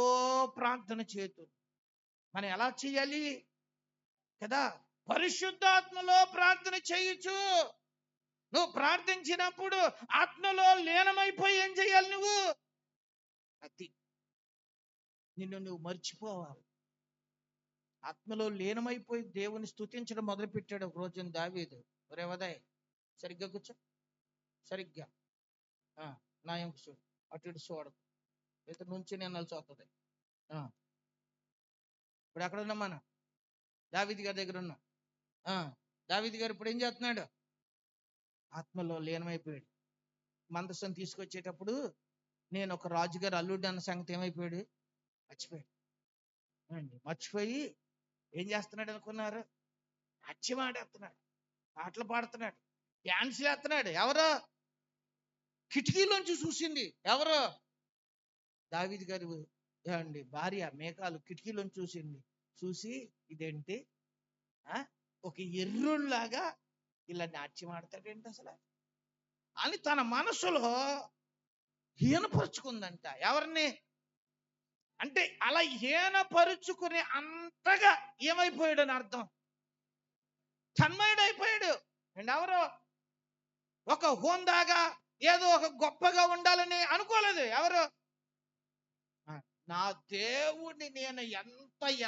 ప్రార్థన చేతు. మనం ఎలా చేయాలి కదా? పరిశుద్ధాత్మలో ప్రార్థన చేయొచ్చు. నువ్వు ప్రార్థించినప్పుడు ఆత్మలో లీనమైపోయి ఏం చేయాలి? నువ్వు అది నిన్ను నువ్వు మర్చిపోవాలి. ఆత్మలో లీనమైపోయి దేవుని స్తుతించడం మొదలుపెట్టాడు ఒక రోజున దావీదు. ఒరే ఉదయ్, సరిగ్గా కూర్చో, సరిగ్గా నాయం కూర్చో, అటు ఇటు చూడదు, ఇతను నుంచి నేను నలిచొస్తుంది. ఇప్పుడు ఎక్కడ ఉన్నాం? మన దావీదు గారి దగ్గర ఉన్నాం. దావీదు గారు ఇప్పుడు ఏం చేస్తున్నాడు? ఆత్మలో లీనమైపోయాడు. మందసం తీసుకొచ్చేటప్పుడు నేను ఒక రాజుగారు అల్లుడు అన్న సంగతి ఏమైపోయాడు? మర్చిపోయి ఏం చేస్తున్నాడు అనుకున్నారు? అచ్చిమాడేస్తున్నాడు, పాటలు పాడుతున్నాడు, డ్యాన్స్లు వేస్తున్నాడు. ఎవరో కిటికీలోంచి చూసింది. ఎవరో దావీదు గారు భార్య మేకాలు కిటికీలోంచి చూసింది. చూసి ఇదేంటి ఒక ఎర్రుల్లాగా ఇలా నాట్యం ఆడతాడేంటి అసలు అని తన మనసులో హీనపరుచుకుందంట. ఎవరిని అంటే అలా హీనపరుచుకునే అంతగా ఏమైపోయాడు అని అర్థం. తన్మయుడు అయిపోయాడు. ఎవరో ఒక హోందాగా ఏదో ఒక గొప్పగా ఉండాలని అనుకోలేదు. ఎవరు? నా దేవుడిని నేను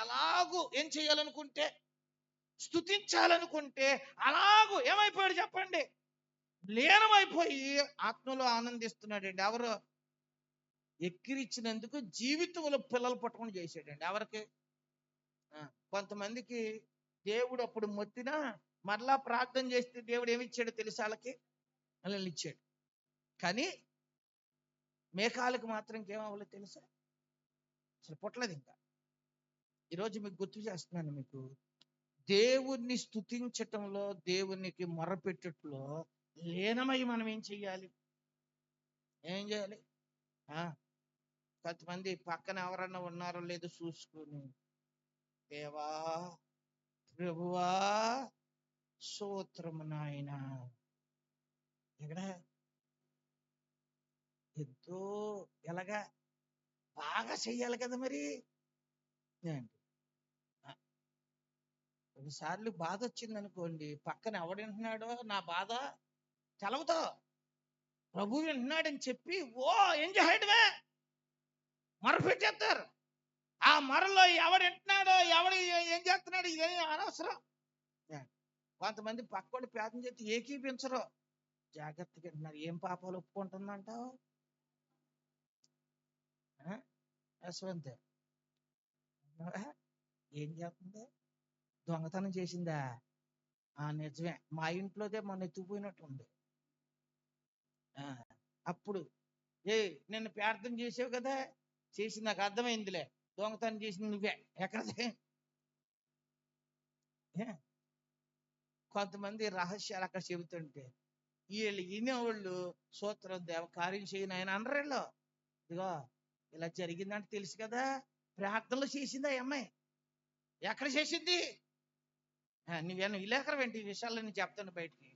ఎలాగూ ఏం చేయాలనుకుంటే, స్తుతించాలనుకుంటే అలాగూ ఏమైపోయాడు చెప్పండి? లీనమైపోయి ఆత్మలో ఆనందిస్తున్నాడండి. ఎవరు? ఎక్కిరిచ్చినందుకు జీవితంలో పిల్లలు పట్టుకుని చేసాడండి. ఎవరికి? కొంతమందికి దేవుడు అప్పుడు మొత్తినా మరలా ప్రార్థన చేస్తే దేవుడు ఏమి ఇచ్చాడు తెలుసా? వాళ్ళకి మనల్ని ఇచ్చాడు. కానీ మేకాలకు మాత్రం ఇంకేమవ్వలేదు తెలుసా? అసలు పుట్టలేదు ఇంకా. ఈరోజు మీకు గుర్తు చేస్తున్నాను, మీకు దేవుణ్ణి స్తుతించటంలో, దేవునికి మొరపెట్టుట్లో లీనమై మనం ఏం చెయ్యాలి? ఏం చేయాలి? కొంతమంది పక్కన ఎవరన్నా ఉన్నారో లేదో చూసుకుని, దేవా ప్రభువా స్తోత్రము నాయన, ఎక్కడ ఎంతో ఎలాగా బాగా చెయ్యాలి కదా మరి. కొన్నిసార్లు బాధ వచ్చింది అనుకోండి, పక్కన ఎవడు వింటున్నాడో నా బాధ తెలవుతో ప్రభు వింటున్నాడని చెప్పి ఏం చేయడమే మొరపెట్టేస్తారు. ఆ మొరలో ఎవడు వింటున్నాడో ఎవడు ఏం చేస్తున్నాడు ఇదేం అనవసరం. కొంతమంది పక్కోడు ప్రార్థన చేస్తే ఏకీపించరు, జాగ్రత్తగా వింటున్నారు. ఏం పాపాలు ఒప్పుకుంటుందంటావు? యశ్వంత్ ఏం చేస్తుంది? దొంగతనం చేసిందా? నిజమే, మా ఇంట్లోదే మొన్న ఎత్తుకుపోయినట్టుంది. అప్పుడు నిన్ను ప్రార్థన చేసావు కదా, చేసి నాకు అర్థమైందిలే, దొంగతనం చేసింది నువ్వే. ఎక్కడదే? కొంతమంది రహస్యాలు అక్కడ చెబుతుంటే వీళ్ళు వినేవాళ్ళు సూత్రం దేవ కార్యం చేయను ఆయన అనరేళ్ళు. ఇదిగో ఇలా జరిగిందంటే తెలుసు కదా, ప్రార్థనలు చేసిందా ఈ అమ్మాయి? ఎక్కడ చేసింది? నువ్వేనా విలేకరం ఏంటి? ఈ విషయాల్లో నేను చెప్తాను బయటికి.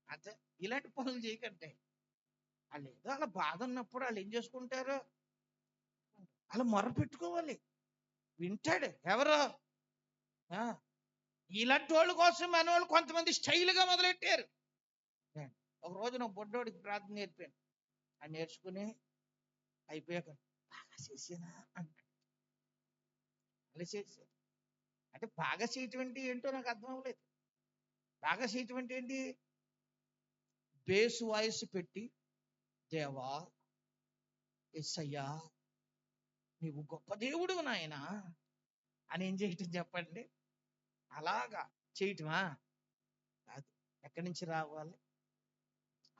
అంతే, ఇలాంటి పనులు చేయకంటే. వాళ్ళు ఏదో అలా బాధ ఉన్నప్పుడు వాళ్ళు ఏం చేసుకుంటారు, అలా మొర పెట్టుకోవాలి. వింటాడు ఎవరు? ఇలాంటి వాళ్ళ కోసం మన వాళ్ళు కొంతమంది స్టైల్గా మొదలెట్టారు. ఒక రోజు నా బొడ్డోడికి ప్రార్థన నేర్పాను. అది నేర్చుకుని అయిపోయాక బాగా చేసానా అంటాడు. అలా చేశాను అంటే బాగా చేయటం అంటే ఏంటో నాకు అర్థం అవ్వలేదు. బాగా చేయటం అంటే ఏంటి? బేసు వాయిస్ పెట్టి, దేవా యేసయ్యా నీవు గొప్ప దేవుడు నాయనా అని ఏం చేయటం చెప్పండి? అలాగా చేయటమా? కాదు. ఎక్కడి నుంచి రావాలి?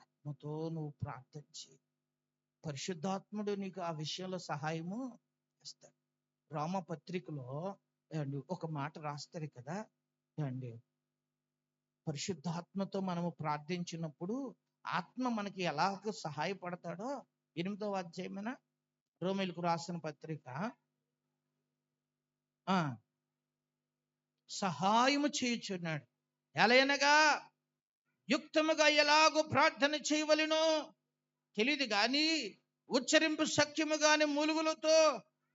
ఆత్మతో నువ్వు ప్రార్థించి పరిశుద్ధాత్ముడు నీకు ఆ విషయంలో సహాయము చేస్తాడు. రోమ పత్రికలో ఒక మాట రాస్తారు కదా అండి, పరిశుద్ధాత్మతో మనము ప్రార్థించినప్పుడు ఆత్మ మనకి ఎలాగ సహాయపడతాడో 8వ అధ్యాయమైన రోమీయులకు రాసిన పత్రిక సహాయము చేయుచున్నాడు. ఎలయనగా యుక్తముగా ఎలాగో ప్రార్థన చేయవలెనో తెలియదు గాని ఉచ్చరింపు సఖ్యము గాని మూలుగులతో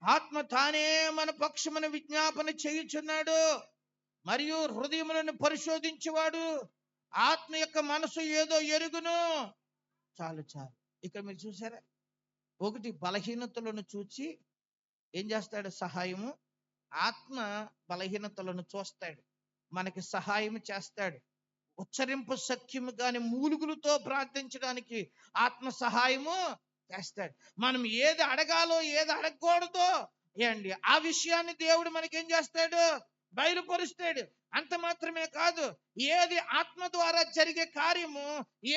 ఆత్మ తానే మన పక్షమున విజ్ఞాపన చేయుచున్నాడు. మరియు హృదయములను పరిశోధించేవాడు ఆత్మ యొక్క మనసు ఏదో ఎరుగును. చాలు చాలు. ఇక్కడ మీరు చూసారా, ఒకటి బలహీనతలను చూచి ఏం చేస్తాడు? సహాయము. ఆత్మ బలహీనతలను చూస్తాడు, మనకి సహాయం చేస్తాడు. ఉచ్చరింపు సఖ్యము కాని మూలుగులతో ప్రార్థించడానికి ఆత్మ సహాయము చేస్తాడు. మనం ఏది అడగాలో ఏది అడగకూడదో ఆ విషయాన్ని దేవుడు మనకేం చేస్తాడు? బయలుపరుస్తాడు. అంత మాత్రమే కాదు, ఏది ఆత్మ ద్వారా జరిగే కార్యము,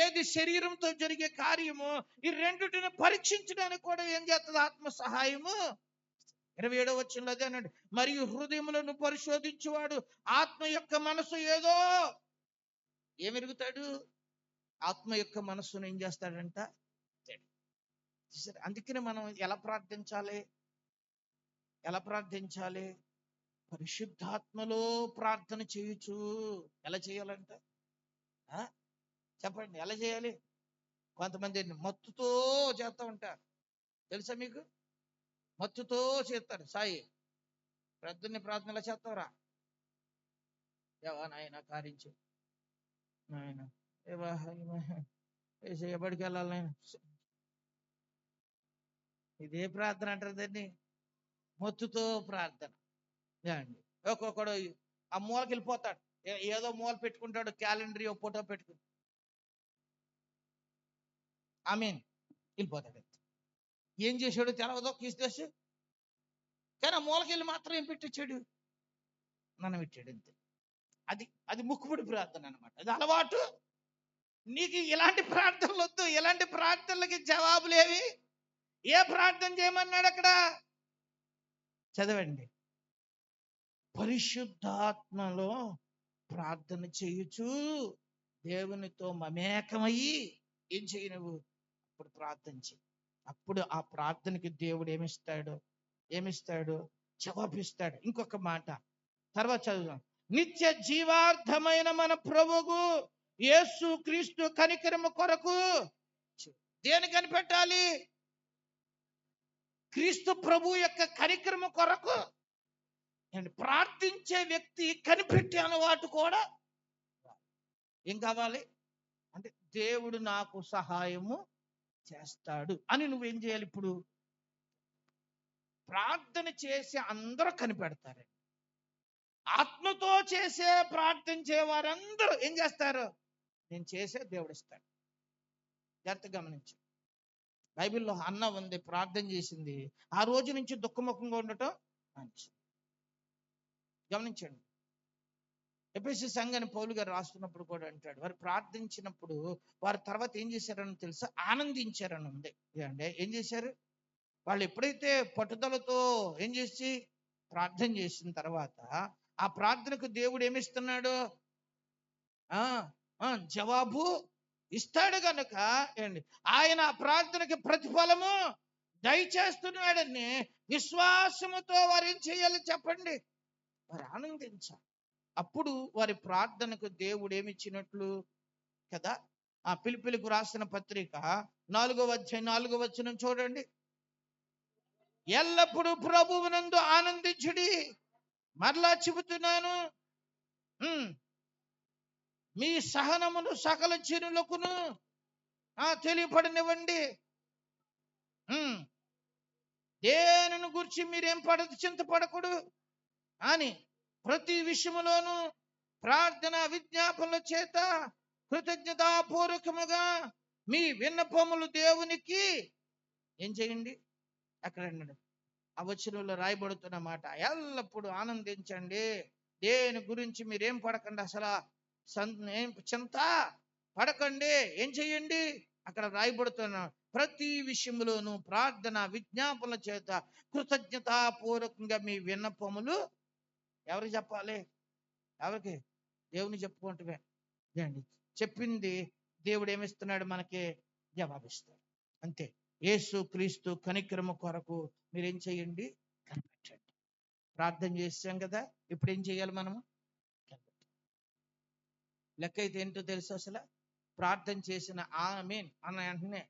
ఏది శరీరంతో జరిగే కార్యము, ఈ రెండిటిని పరీక్షించడానికి కూడా ఏం చేస్తుంది? ఆత్మ సహాయము. 27వ వచనంలో అదే అన్నాడు, మరియు హృదయములను పరిశోధించువాడు ఆత్మ యొక్క మనసు ఏదో ఏమెరుగుతాడు? ఆత్మ యొక్క మనస్సును ఏం చేస్తాడంట? అందుకనే మనం ఎలా ప్రార్థించాలి? పరిశుద్ధాత్మలో ప్రార్థన చేయొచ్చు. ఎలా చేయాలంట? చెప్పండి, ఎలా చేయాలి? కొంతమంది మత్తుతో చేస్తూ ఉంటారు, తెలుసా మీకు? మత్తుతో చేస్తారు. సాయి ప్రార్థన ఎలా చేస్తావురా? దేవా నాయన కారించి నాయన ఎప్పటికి వెళ్ళాలి నాయన. ఇదే ప్రార్థన అంటారు దాన్ని, మత్తుతో ప్రార్థన. ఒక్కొక్కడు ఆ మూలకి వెళ్ళిపోతాడు, ఏదో మూల పెట్టుకుంటాడు, క్యాలెండర్ ఫోటో పెట్టుకుని వెళ్ళిపోతాడు. ఏం చేశాడు తెలవదో కీసు, కానీ ఆ మూలకి వెళ్ళి మాత్రం ఏం పెట్టించాడు? మనం పెట్టాడు అంతే. అది అది ముక్కుపుడి ప్రార్థన అన్నమాట. అది అలవాటు. నీకు ఇలాంటి ప్రార్థనలు వద్దు. ఇలాంటి ప్రార్థనలకి జవాబులేవి. ఏ ప్రార్థన చేయమన్నాడు అక్కడ? చదవండి. పరిశుద్ధాత్మలో ప్రార్థన చేయుచు దేవునితో మమేకమయ్యి ఏం చేయి నువ్వు? అప్పుడు ప్రార్థన చేయి. అప్పుడు ఆ ప్రార్థనకి దేవుడు ఏమిస్తాడు? జవాబిస్తాడు. ఇంకొక మాట తర్వాత చదువుదాం. నిత్య జీవార్థమైన మన ప్రభువు యేసు క్రీస్తు కనికరము కొరకు దేని కనిపెట్టాలి? క్రీస్తు ప్రభు యొక్క కనికరము కొరకు. ప్రార్థించే వ్యక్తి కనిపెట్టే అలవాటు కూడా ఏం కావాలి అంటే దేవుడు నాకు సహాయము చేస్తాడు అని నువ్వేం చేయాలి? ఇప్పుడు ప్రార్థన చేసి అందరూ కనిపెడతారు. ఆత్మతో చేసే ప్రార్థించే వారందరూ ఏం చేస్తారు? నేను చేసే దేవుడు ఇస్తాడు. జాగ్రత్త గమనించు. బైబిల్లో అన్న ఉంది, ప్రార్థన చేసింది, ఆ రోజు నుంచి దుఃఖముఖంగా ఉండటం మంచిది. గమనించండి. ఎఫెసీ సంఘాన్ని పౌలు గారు రాస్తున్నప్పుడు కూడా అంటాడు, వారు ప్రార్థించినప్పుడు వారు తర్వాత ఏం చేశారని తెలుసా? ఆనందించారని ఉంది. అంటే ఏం చేశారు? వాళ్ళు ఎప్పుడైతే పట్టుదలతో ఏం చేసి ప్రార్థన చేసిన తర్వాత ఆ ప్రార్థనకు దేవుడు ఏమిస్తున్నాడు? జవాబు ఇస్తాడు. గనుక ఆయన ఆ ప్రార్థనకి ప్రతిఫలము దయచేస్తున్నాడని విశ్వాసముతో వారు ఏం చేయాలి చెప్పండి? వారు ఆనందించాలి. అప్పుడు వారి ప్రార్థనకు దేవుడు ఏమిచ్చినట్లు కదా. ఆ పిలిపిలకు రాసిన పత్రిక 4వ అధ్యాయం 4వ వచనం చూడండి. ఎల్లప్పుడూ ప్రభువునందు ఆనందించుడి. మరలా చెబుతున్నాను, మీ సహనమును సకల జనులకును తెలియపడనివ్వండి. దేనిని గురించి మీరేం చింతపడకూడదు అని ప్రతి విషయములోను ప్రార్థన విజ్ఞాపనల చేత కృతజ్ఞతాపూర్వకముగా మీ విన్నపములు దేవునికి ఏం చేయండి? అక్కడ ఆ వచనంలో రాయబడుతున్న మాట, ఎల్లప్పుడూ ఆనందించండి. దేని గురించి మీరేం పడకండి, అసలు ఏం చింత పడకండి. ఏం చెయ్యండి? అక్కడ రాయబడుతున్న ప్రతి విషయంలోనూ ప్రార్థన విజ్ఞాపనల చేత కృతజ్ఞతాపూర్వకంగా మీ విన్నపములు ఎవరికి చెప్పాలి? ఎవరికి? దేవుని చెప్పుకుంటే చెప్పింది దేవుడు ఏమిస్తున్నాడు? మనకి జవాబిస్తాడు. అంతే. యేసు క్రీస్తు కనికరము కొరకు మీరేం చేయండి? కనిపెట్టండి. ప్రార్థన చేసాం కదా, ఇప్పుడు ఏం చేయాలి మనము? లెక్క అయితే ఏంటో తెలుసు. అసలు ప్రార్థన చేసిన ఆమేన్ అన్న వెంటనే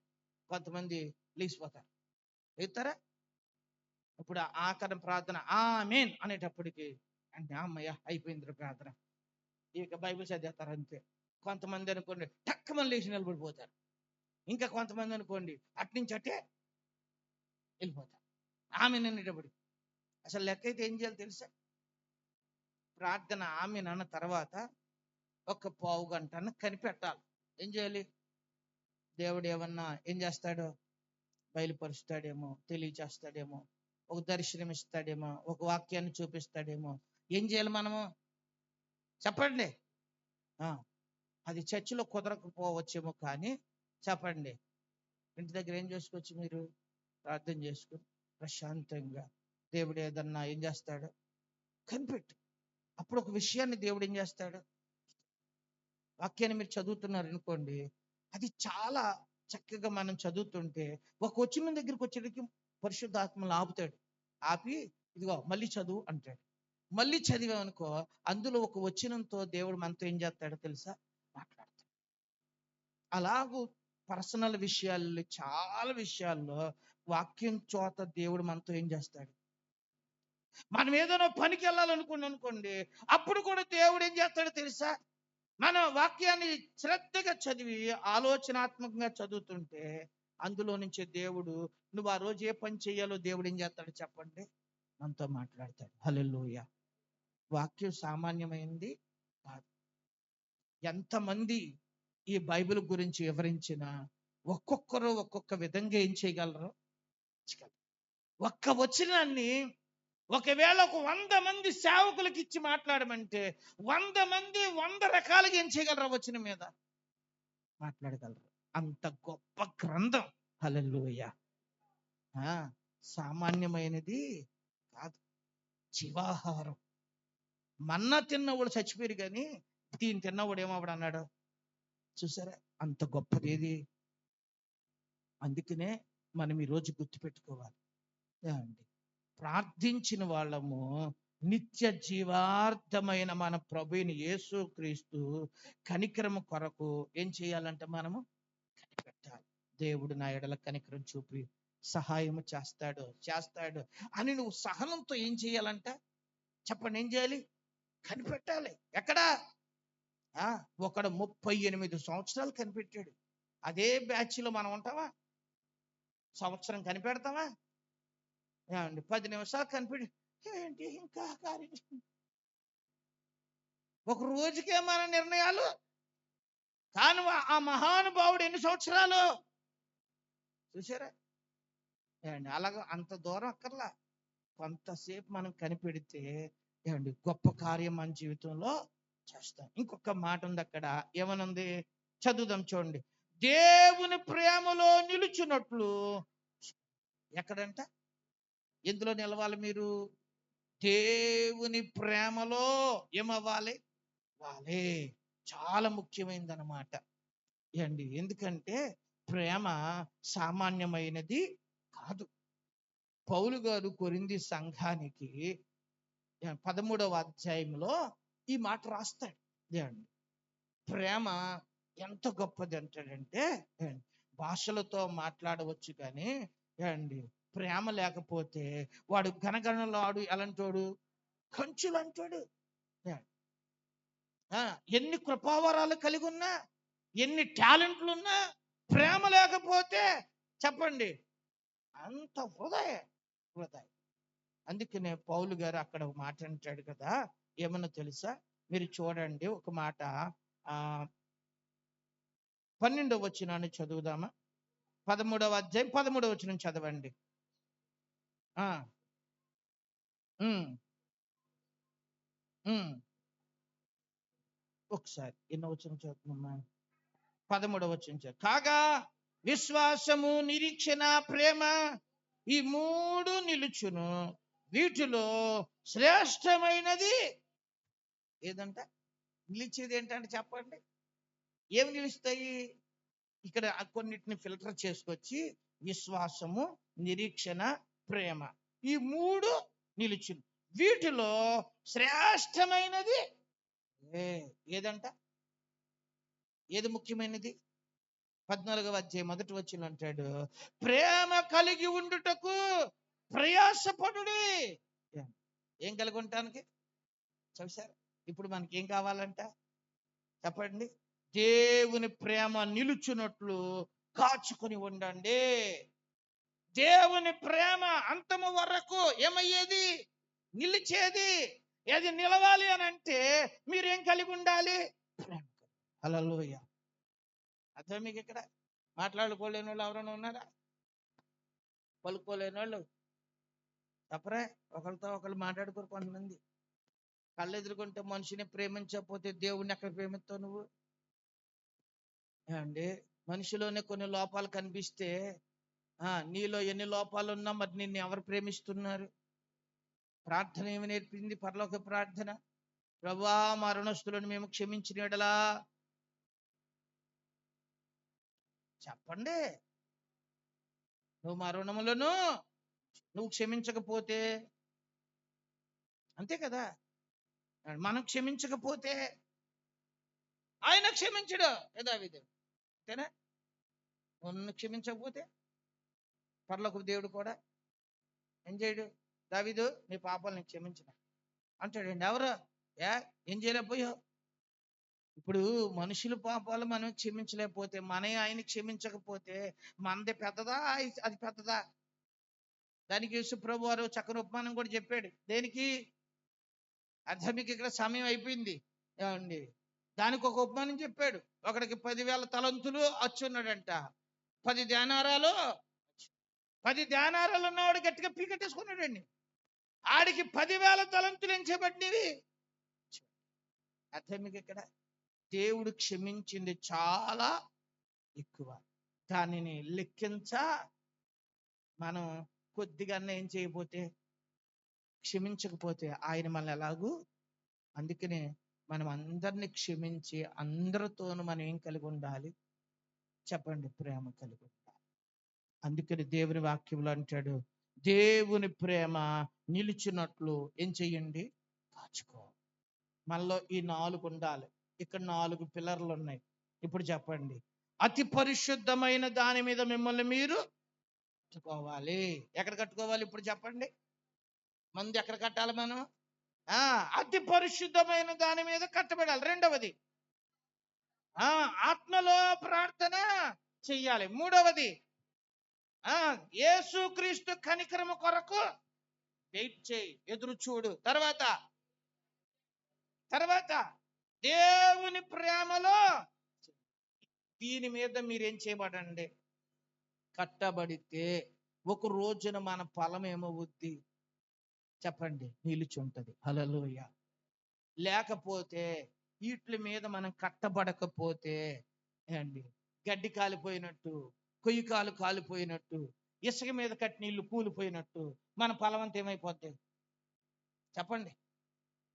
కొంతమంది లేచిపోతారు. ఎత్తారా? ఇప్పుడు ఆఖరి ప్రార్థన ఆమేన్ అనేటప్పటికి అంటే అమ్మయ్య అయిపోయింది ప్రార్థన, ఇక బైబిల్ చదివేస్తారు అంతే. కొంతమంది అనుకోండి టక్కుమని లేచి నిలబడిపోతారు. ఇంకా కొంతమంది అనుకోండి అట్నుంచి అట్టే వెళ్ళిపోతారు ఆమెన్ అనేటప్పటికి. అసలు లెక్క అయితే ఏం చేయాలి తెలుసా? ప్రార్థన ఆమెన్ అన్న తర్వాత ఒక పావు గంట కనిపెట్టాలి. ఏం చేయాలి? దేవుడు ఏమన్నా ఏం చేస్తాడో బయలుపరుస్తాడేమో, తెలియచేస్తాడేమో, ఒక దర్శనం ఇస్తాడేమో, ఒక వాక్యాన్ని చూపిస్తాడేమో. ఏం చేయాలి మనము? చెప్పండి. అది చర్చిలో కుదరకపోవచ్చేమో, కానీ చెప్పండి, ఇంటి దగ్గర ఏం చేసుకోవచ్చు? మీరు ప్రార్థన చేసుకుని ప్రశాంతంగా దేవుడు ఏదన్నా ఏం చేస్తాడు? కనిపెట్టు. అప్పుడు ఒక విషయాన్ని దేవుడు ఏం చేస్తాడు? వాక్యాన్ని మీరు చదువుతున్నారు అనుకోండి, అది చాలా చక్కగా మనం చదువుతుంటే ఒక వచనం దగ్గరికి వచ్చేటికి పరిశుద్ధాత్మలు ఆపుతాడు. ఆపి ఇదిగో మళ్ళీ చదువు అంటాడు. మళ్ళీ చదివామనుకో అందులో ఒక వచనంతో దేవుడు మనతో ఏం చేస్తాడో తెలుసా? మాట్లాడతాడు. అలాగూ పర్సనల్ విషయాల్లో చాలా విషయాల్లో వాక్యం చోట దేవుడు మనతో ఏం చేస్తాడు? మనం ఏదైనా పనికి వెళ్ళాలనుకోండి, అప్పుడు కూడా దేవుడు ఏం చేస్తాడో తెలుసా? మన వాక్యాన్ని శ్రద్ధగా చదివి ఆలోచనాత్మకంగా చదువుతుంటే అందులో నుంచి దేవుడు నువ్వు ఆ రోజు ఏ పని చేయాలో దేవుడు ఏం చేస్తాడు చెప్పండి? మనతో మాట్లాడతాడు. హల్లెలూయా. వాక్యం సామాన్యమైంది కాదు. ఎంతమంది ఈ బైబిల్ గురించి వివరించినా ఒక్కొక్కరు ఒక్కొక్క విధంగా ఏం చేయగలరు? ఒక్క వచనాన్ని ఒకవేళ ఒక 100 మంది సేవకులకి ఇచ్చి మాట్లాడమంటే 100 మంది 100 రకాలుగా ఏం చేయగలరా వచ్చిన మీద మాట్లాడగలరు. అంత గొప్ప గ్రంథం. హల్లెలూయా. ఆ, సామాన్యమైనది కాదు, జీవాహారం. మన్నా తిన్నవాడు చచ్చిపోయారు కానీ దీన్ని తిన్నవాడు ఏమవడు అన్నాడు. చూసారా అంత గొప్పది ఏది. అందుకనే మనం ఈరోజు గుర్తుపెట్టుకోవాలి ఏమండి, ప్రార్థించిన వాళ్ళము నిత్య జీవార్థమైన మన ప్రభువుని యేసు క్రీస్తు కనికరము కొరకు ఏం చేయాలంటే మనము కనిపెట్టాలి. దేవుడు నా ఎడల కనికరం చూపి సహాయము చేస్తాడు అని నువ్వు సహనంతో ఏం చేయాలంట చెప్పండి, ఏం చేయాలి? కనిపెట్టాలి. ఎక్కడా ఒకడు 38 సంవత్సరాలు కనిపెట్టాడు. అదే బ్యాచ్ లో మనం ఉంటావా? సంవత్సరం కనిపెడతావా? ఏమండి 10 నిమిషాలు కనిపెట్టి ఏంటి ఇంకా కార్యం. ఒక రోజుకే మన నిర్ణయాలు. కానీ ఆ మహానుభావుడు ఎన్ని సంవత్సరాలు చూసారా ఏమండి. అలాగా అంత దూరం అక్కర్లా, కొంతసేపు మనం కనిపెడితే ఏమండి గొప్ప కార్యం మన జీవితంలో చేస్తాం. ఇంకొక మాట ఉంది అక్కడ, ఏమనుంది చదువుదాం చూడండి. దేవుని ప్రేమలో నిలుచున్నట్లు. ఎక్కడంట? ఎందులో నిలవాలి మీరు? దేవుని ప్రేమలో ఏమవ్వాలి? వాలే. చాలా ముఖ్యమైనది అన్నమాట అండి. ఎందుకంటే ప్రేమ సామాన్యమైనది కాదు. పౌలు గారు కొరింథీ సంఘానికి 13వ అధ్యాయంలో ఈ మాట రాస్తాడు. ఏమండి ప్రేమ ఎంత గొప్పది అంటాడంటే, భాషలతో మాట్లాడవచ్చు కానీ ఏమండి ప్రేమ లేకపోతే వాడు గణగణలాడు ఎలాంటోడు, కంచులు అంటాడు. ఎన్ని కృపావరాలు కలిగి ఉన్నా, ఎన్ని టాలెంట్లు ఉన్నా, ప్రేమ లేకపోతే చెప్పండి అంత వృధా. అందుకనే పౌలు గారు అక్కడ ఒక మాట అంటాడు కదా, ఏమన్నా తెలుసా? మీరు చూడండి ఒక మాట, 12వ వచనాన్ని చదువుదామా? 13వ అధ్యాయం 13వ వచనం చదవండి. ఒకసారి ఎన్నో వచనం చదువుతున్నా? 13వ వచనం. కాగా విశ్వాసము, నిరీక్షణ, ప్రేమ ఈ 3 నిలుచును, వీటిలో శ్రేష్టమైనది ఏదంట? నిలిచేది ఏంటంటే చెప్పండి, ఏమి నిలుస్తాయి? ఇక్కడ కొన్నిటిని ఫిల్టర్ చేసుకొచ్చి విశ్వాసము, నిరీక్షణ, ప్రేమ ఈ 3 నిలుచును, వీటిలో శ్రేష్టమైనది ఏదంట? ఏది ముఖ్యమైనది? 14వ అధ్యాయం 1వ వచనం అంటాడు, ప్రేమ కలిగి ఉండుటకు ప్రయాసపడుడి. ఏం కలిగి ఉండటానికి? చూసారు ఇప్పుడు మనకి ఏం కావాలంట చెప్పండి? దేవుని ప్రేమ నిలుచున్నట్లు కాచుకొని ఉండండి. దేవుని ప్రేమ అంతము వరకు ఏమయ్యేది? నిలిచేది. ఏది నిలవాలి అని అంటే మీరేం కలిగి ఉండాలి? ప్రేమ. హల్లెలూయా. అదే మీకు ఇక్కడ మాట్లాడుకోలేని వాళ్ళు ఎవరైనా ఉన్నారా? పలుకోలేని వాళ్ళు తప్పరే, ఒకరితో ఒకరు మాట్లాడుకోరు. కొంతమంది కళ్ళు ఎదుర్కొంటే మనిషిని ప్రేమించకపోతే దేవుణ్ణి ఎక్కడ ప్రేమిస్తావు నువ్వు? అండి మనిషిలోనే కొన్ని లోపాలు కనిపిస్తే నీలో ఎన్ని లోపాలు ఉన్నా మరి నిన్ను ఎవరు ప్రేమిస్తున్నారు? ప్రార్థన ఏమి నేర్పింది? పరలోక ప్రార్థన, ప్రభువా మా రుణస్తులను మేము క్షమించిన యెడల. చెప్పండి, నువ్వు మా రుణములను నువ్వు క్షమించకపోతే అంతే కదా. మనం క్షమించకపోతే ఆయన క్షమించడు యథావిధి. అంతేనా? నన్ను క్షమించకపోతే పరలోకపు దేవుడు కూడా ఏం చేయడు? దావీదు నీ పాపాలను క్షమించిన అంటాడండి. ఎవరు ఏం చేయలేకపోయావు? ఇప్పుడు మనుషుల పాపాలు మనం క్షమించలేకపోతే, ఆయన క్షమించకపోతే మనది పెద్దదా అది పెద్దదా? దానికి యేసు ప్రభు వారు చక్కని ఉపమానం కూడా చెప్పాడు. దేనికి? అర్థం మీకు ఇక్కడ సమయం అయిపోయింది ఏమండి. దానికి ఒక ఉపమానం చెప్పాడు. ఒకడికి 10,000 తలంతులు వచ్చున్నాడంట. 10 దేనారాలు ఉన్నవాడు గట్టిగా పీకెట్టేసుకున్నాడండి. ఆడికి 10,000 తలంతులు ఎంచబడినవి. అర్థం మీకు ఇక్కడ దేవుడు క్షమించింది చాలా ఎక్కువ. దానిని లెక్కించ మనం కొద్దిగా ఏం చేయకపోతే, క్షమించకపోతే ఆయన మనల్ని ఎలాగూ. అందుకనే మనం అందరిని క్షమించి అందరితోనూ మనం ఏం కలిగి ఉండాలి చెప్పండి? ప్రేమ కలిగి ఉండాలి. అందుకని దేవుని వాక్యంలో అంటాడు, దేవుని ప్రేమ నిలిచినట్లు ఏం చెయ్యండి? కాచుకో. మనలో ఈ 4 ఉండాలి. ఇక్కడ 4 పిల్లర్లు ఉన్నాయి. ఇప్పుడు చెప్పండి, అతి పరిశుద్ధమైన దాని మీద మిమ్మల్ని మీరు కట్టుకోవాలి. ఎక్కడ కట్టుకోవాలి ఇప్పుడు చెప్పండి? మంది ఎక్కడ కట్టాలి మనం? అతి పరిశుద్ధమైన దాని మీద కట్టబడాలి. రెండవది ఆత్మలో ప్రార్థన చెయ్యాలి. మూడవది యేసుక్రీస్తు కనికరము కొరకు వెయిట్ చేయి, ఎదురు చూడు. తర్వాత దేవుని ప్రేమలో దీని మీద మీరేం చేయబడండి? కట్టబడితే ఒక రోజున మన ఫలం ఏమవుద్ది చెప్పండి? నిలుచుంటది. హల్లెలూయా. లేకపోతే వీటి మీద మనం కట్టబడకపోతే అండి, గడ్డి కాలిపోయినట్టు, కొయ్యకాలు కాలిపోయినట్టు, ఇసుక మీద కట్టిన ఇల్లు కూలిపోయినట్టు మన ఫలం అంతా ఏమైపోద్ది చెప్పండి?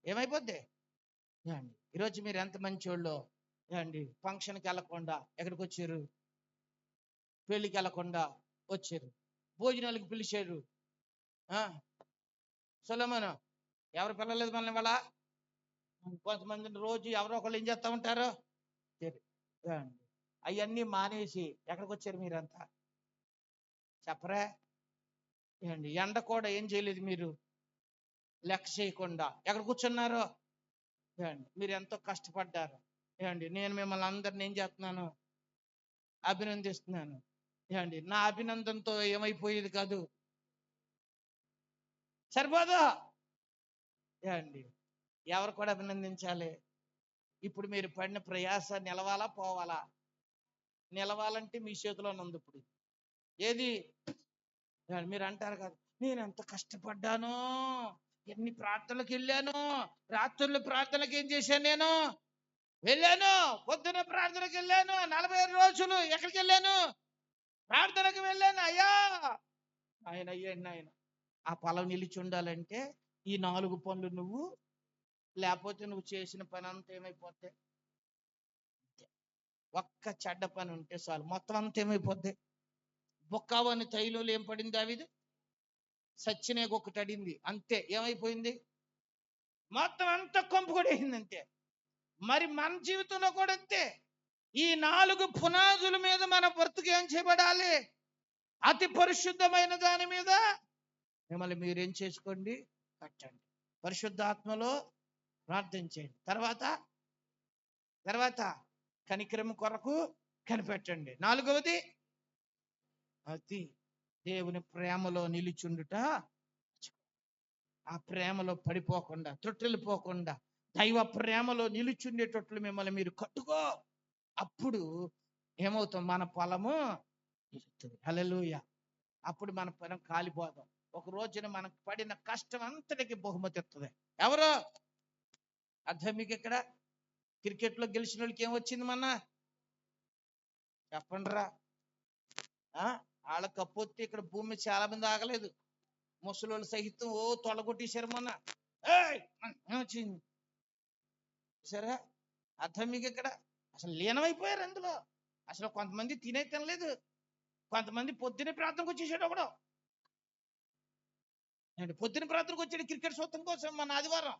ఏమైపోద్ది అండి? ఈరోజు మీరు ఎంత మంచోళ్ళు అండి, ఫంక్షన్కి వెళ్ళకుండా ఎక్కడికి వచ్చారు? పెళ్ళికి వెళ్ళకుండా వచ్చారు. భోజనాలకు పిలిచారు. సొలొమోను ఎవరు పిల్లలేదు మనల్ని ఇవాళ. కొంతమంది రోజు ఎవరో ఒకళ్ళు ఏం చేస్తూ ఉంటారు? అవన్నీ మానేసి ఎక్కడికి వచ్చారు మీరంతా చెప్పరా? ఏమండి, ఎండ కూడా ఏం చేయలేదు మీరు, లెక్క చేయకుండా ఎక్కడ కూర్చున్నారు? ఏమండి, మీరు ఎంతో కష్టపడ్డారు. ఏమండి, నేను మిమ్మల్ని అందరిని ఏం చేస్తున్నాను? అభినందిస్తున్నాను. ఏమండి, నా అభినందనతో ఏమైపోయేది కాదు, సరిపోదు. ఏమండి, ఎవరు కూడా అభినందించాలి. ఇప్పుడు మీరు పడిన ప్రయాస నిలవాలా పోవాలా? నిలవాలంటే మీ చేతిలో ఉంది. ఇప్పుడు ఏది మీరు అంటారు కదా, నేను ఎంత కష్టపడ్డానో, ఎన్ని ప్రార్థనలకు వెళ్ళాను, రాత్రులు ప్రార్థనలకు ఏం చేశాను? నేను వెళ్ళాను, పొద్దున ప్రార్థనకు వెళ్ళాను, 40 రోజులు ఎక్కడికి వెళ్ళాను? ప్రార్థనకు వెళ్ళాను. అయ్యా అయ్యండి ఆయన ఆ ఫలం నిలిచి ఉండాలంటే ఈ 4 పనులు నువ్వు, లేకపోతే నువ్వు చేసిన పని అంతా ఏమైపోద్ది? ఒక్క చెడ్డ పని ఉంటే చాలు, మొత్తం అంతా ఏమైపోద్ది? బొక్కావని తైలంలో ఏం పడింది? దావీదు సచ్చినేకు ఒకటి అడింది అంతే, ఏమైపోయింది? మొత్తం అంతా కొంపు కూడా అయింది అంతే. మరి మన జీవితంలో కూడా అంతే. ఈ 4 పునాదుల మీద మన బ్రతుకు ఏం చేయబడాలి? అతి పరిశుద్ధమైన దాని మీద మిమ్మల్ని మీరేం చేసుకోండి? కట్టండి. పరిశుద్ధాత్మలో ప్రార్థించండి. తర్వాత కనికరము కొరకు కనిపెట్టండి. 4వది అతి దేవుని ప్రేమలో నిలిచుండుట. ఆ ప్రేమలో పడిపోకుండా, తొట్టిల్లిపోకుండా దైవ ప్రేమలో నిలుచుండేటట్లు మిమ్మల్ని మీరు కట్టుకో. అప్పుడు ఏమవుతాం? మన ఫలము నిలుస్తుంది. హల్లెలూయా. అప్పుడు మన ఫలం కాలిపోదాం. ఒక రోజున మనకు పడిన కష్టం అంతటికి బహుమతి ఇస్తుంది. ఎవరు? అర్థం మీకు ఇక్కడ? క్రికెట్లో గెలిచిన వాళ్ళకి ఏమొచ్చింది? మొన్న చెప్పండి రా. వాళ్ళ కప్పొత్తి ఇక్కడ భూమి మీద చాలా మంది ఆగలేదు. ముసలోళ్ళు సహితం తొలగొట్టేశారు మొన్న. ఏమొచ్చింది సరే? అర్థం మీకు ఇక్కడ? అసలు లీనమైపోయారు అందులో. అసలు కొంతమంది తినలేదు. కొంతమంది పొద్దునే ప్రార్థనకు వచ్చేసాడు ఒకడు. పొద్దున ప్రార్థనకు వచ్చాడు క్రికెట్ చూడటం కోసం మన ఆదివారం.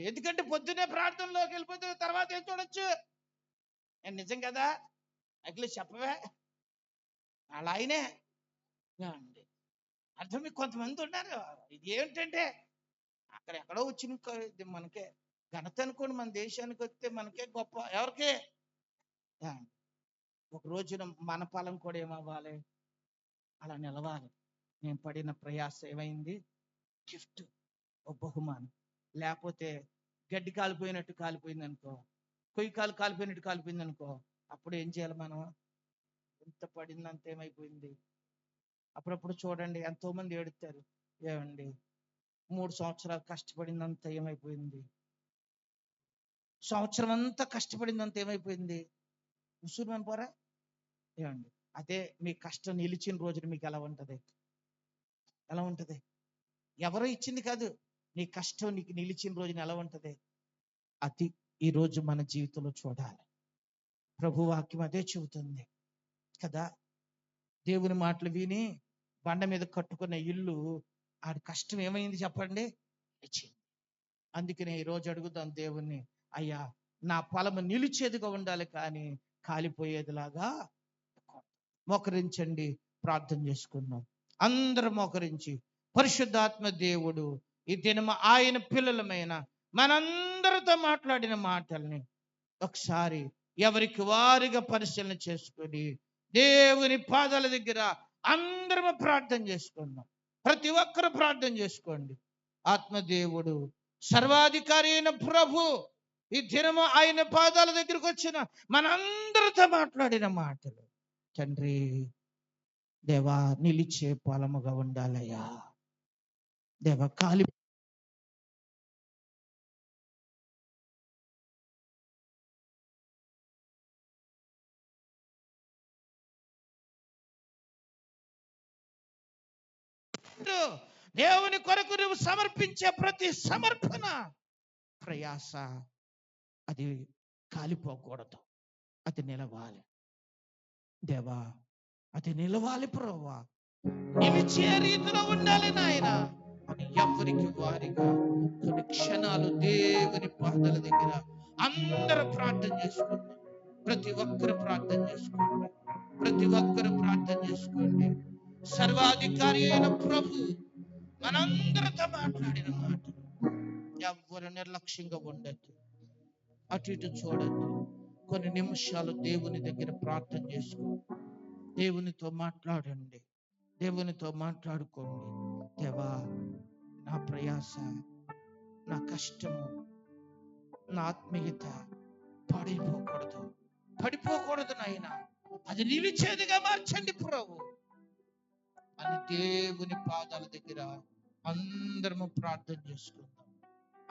ఎందుకంటే పొద్దునే ప్రార్థనలోకి వెళ్ళిపోతే తర్వాత ఏం చూడొచ్చు? నిజం కదా? అట్లా చెప్పవే అలా ఆయనే అండి. అర్థం మీకు కొంతమంది ఉన్నారు. ఇది ఏమిటంటే అక్కడ ఎక్కడో వచ్చిన మనకే ఘనత అనుకోండి. మన దేశానికి వస్తే మనకే గొప్ప. ఎవరికి? ఒక రోజున మన ఫలం కూడా ఏమవ్వాలి? అలా నిలవాలి. నేను పడిన ప్రయాస ఏమైంది? గిఫ్ట్, ఒక బహుమానం. లేకపోతే గడ్డి కాలిపోయినట్టు కాలిపోయింది అనుకో, కొయ్యకాలు కాలిపోయినట్టు కాలిపోయింది అనుకో, అప్పుడు ఏం చేయాలి మనం? ఎంత పడిందంత ఏమైపోయింది? అప్పుడప్పుడు చూడండి, ఎంతో మంది ఏడుస్తారు. ఏమండి, 3 సంవత్సరాలు కష్టపడిందంతా ఏమైపోయింది? సంవత్సరం అంతా కష్టపడిందంతా ఏమైపోయింది? ఉసూరుమని పోరా? ఏమండి? అదే మీ కష్టం నిలిచిన రోజున మీకు ఎలా ఉంటది? ఎలా ఉంటది? ఎవరో ఇచ్చింది కాదు, నీ కష్టం నీకు నిలిచిన రోజున ఎలా ఉంటది? అది ఈ రోజు మన జీవితంలో చూడాలి. ప్రభు వాక్యం అదే చెబుతుంది కదా. దేవుని మాటలు విని బండ మీద కట్టుకున్న ఇల్లు, ఆడి కష్టం ఏమైంది చెప్పండి? నిలిచింది. అందుకనే ఈ రోజు అడుగుదాం దేవుణ్ణి, అయ్యా నా పొలము నిలిచేదిగా ఉండాలి కానీ కాలిపోయేదిలాగా. మోకరించండి, ప్రార్థన చేసుకుందాం. అందరూ మోకరించి, పరిశుద్ధాత్మ దేవుడు ఈ దినము ఆయన పిల్లలమైన మనందరితో మాట్లాడిన మాటల్ని ఒకసారి ఎవరికి వారిగా పరిశీలన చేసుకొని దేవుని పాదాల దగ్గర అందరము ప్రార్థన చేసుకుందాం. ప్రతి ఒక్కరు ప్రార్థన చేసుకోండి. ఆత్మదేవుడు, సర్వాధికారి అయిన ప్రభు ఈ దినము ఆయన పాదాల దగ్గరకు వచ్చిన మనందరితో మాట్లాడిన మాటలు, తండ్రి దేవా నిలిచే పొలముగా ఉండాలయ్యా. దేవా కాలి దేవుని కొరకు నువ్వు సమర్పించే ప్రతి సమర్పణ, ప్రయాస అది కాలిపోకూడదు, అది నిలవాలి. దేవా అది నిలవాలి ప్రభువా, నిలిచే రీతిలో ఉండాలి నాయన అని ఎవరికి వారిగా కొన్ని క్షణాలు దేవుని పాదాల దగ్గర అందరూ ప్రార్థన చేసుకుందాం. ప్రతి ఒక్కరు ప్రార్థన చేసుకోండి. ప్రతి ఒక్కరు ప్రార్థన చేసుకోండి. సర్వాధికారి అయిన ప్రభు మనందరితో మాట్లాడిన మాట ఎవ్వరు నిర్లక్ష్యంగా ఉండద్దు, అటు ఇటు చూడద్దు. కొన్ని నిమిషాలు దేవుని దగ్గర ప్రార్థన చేసుకో, దేవునితో మాట్లాడండి, దేవునితో మాట్లాడుకోండి. దేవా నా ప్రయాస, నా కష్టము, నా ఆత్మీయత పడిపోకూడదు నాయన, అది నిలిచేదిగా మార్చండి ప్రభు అని దేవుని పాదాల దగ్గర అందరము ప్రార్థన చేసుకుందాం.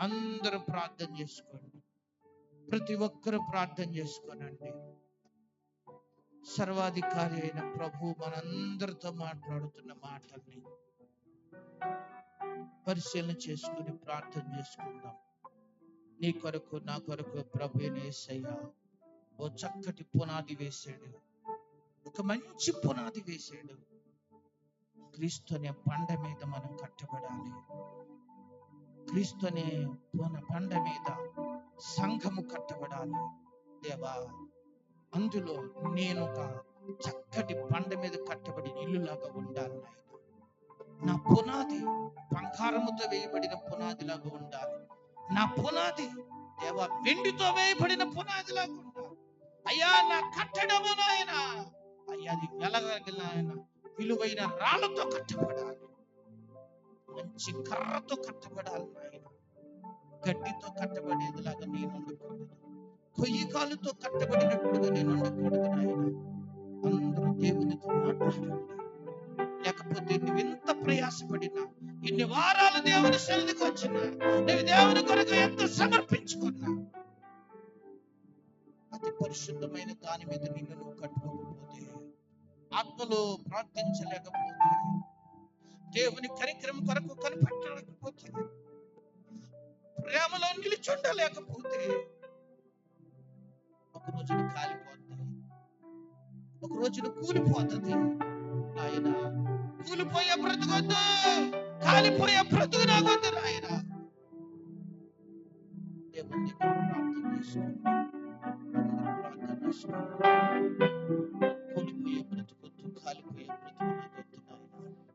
అందరూ ప్రార్థన చేసుకోండి. ప్రతి ఒక్కరూ ప్రార్థన చేసుకోనండి. సర్వాధికారి అయిన ప్రభు మనందరితో మాట్లాడుతున్న మాటల్ని పరిశీలన చేసుకుని ప్రార్థన చేసుకుందాం. నీ కొరకు నా కొరకు ప్రభు యేసయ్య ఓ చక్కటి పునాది వేశాడు, ఒక మంచి పునాది వేశాడు. క్రీస్తు అనే బండ మీద మనం కట్టబడాలి. క్రీస్తు అనే బండ మీద సంఘము కట్టబడాలి. దేవా అందులో నేను ఒక చక్కటి బండ మీద కట్టబడిన ఇల్లులాగా ఉండాలి నాయన. నా పునాది బంగారముతో వేయబడిన పునాదిలాగా ఉండాలి. నా పునాది దేవా వెండితో వేయబడిన పునాదిలాగా ఉండాలి. అయ్యా నా కట్టడము నాయన, అయ్యా అది వెలగలిగిన విలువైన రాళ్లతో కట్టబడాలి, మంచి కర్రతో కట్టబడాలి నాయన. గడ్డితో కట్టబడేదిలాగా నేను ఉండకూడదు, కొయ్యి కాలుతో కట్టబడినట్టుగా నేను ఉండకూడదు నాయన. అందరూ దేవునితో మాట్లాడండి. లేకపోతే నువ్వు ఎంత ప్రయాసపడినా, ఎన్ని వారాలు దేవుని సన్నిధికి వచ్చినా, నువ్వు దేవుని కొరకు ఎంత సమర్పించుకున్నా, అతి పరిశుద్ధమైన దాని మీద నిన్ను నువ్వు కట్టుకోకపోతే, ఆత్మలో ప్రార్థించలేకపోతే, దేవుని కనికరం కొరకు కనిపెట్టలేకపోతే, ప్రేమలో నిలిచుండలేకపోతే, ఒక రోజున కాలిపోతుంది, ఒక రోజున కూలిపోతుంది. ఆయన కూలిపోయే బ్రతుకొద్దు, కాలిపోయే బ్రతుకు నాకొద్దు నాయన. దేవుని దగ్గర ప్రార్థన చేసుకోండి. ప్రార్థన చేసుకోండి. కూలిపోయే బ్రతుకొద్దు, కాలిపోయే బ్రతుకు నాకొద్దు నాయన.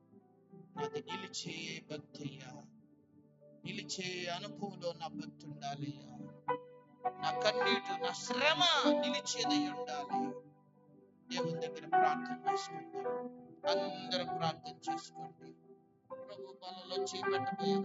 నాది నిలిచే భక్తి అయ్యా, నిలిచే అనుభవంలో నా భక్తి ఉండాలి అయ్యా. నా కన్నీటి, నా శ్రమ నిలిచేదై ఉండాలి. దేవుని దగ్గర ప్రార్థన చేసుకుందాం. అందరూ ప్రార్థన చేసుకోండి. ప్రభు బలలో చేపట్టబోయే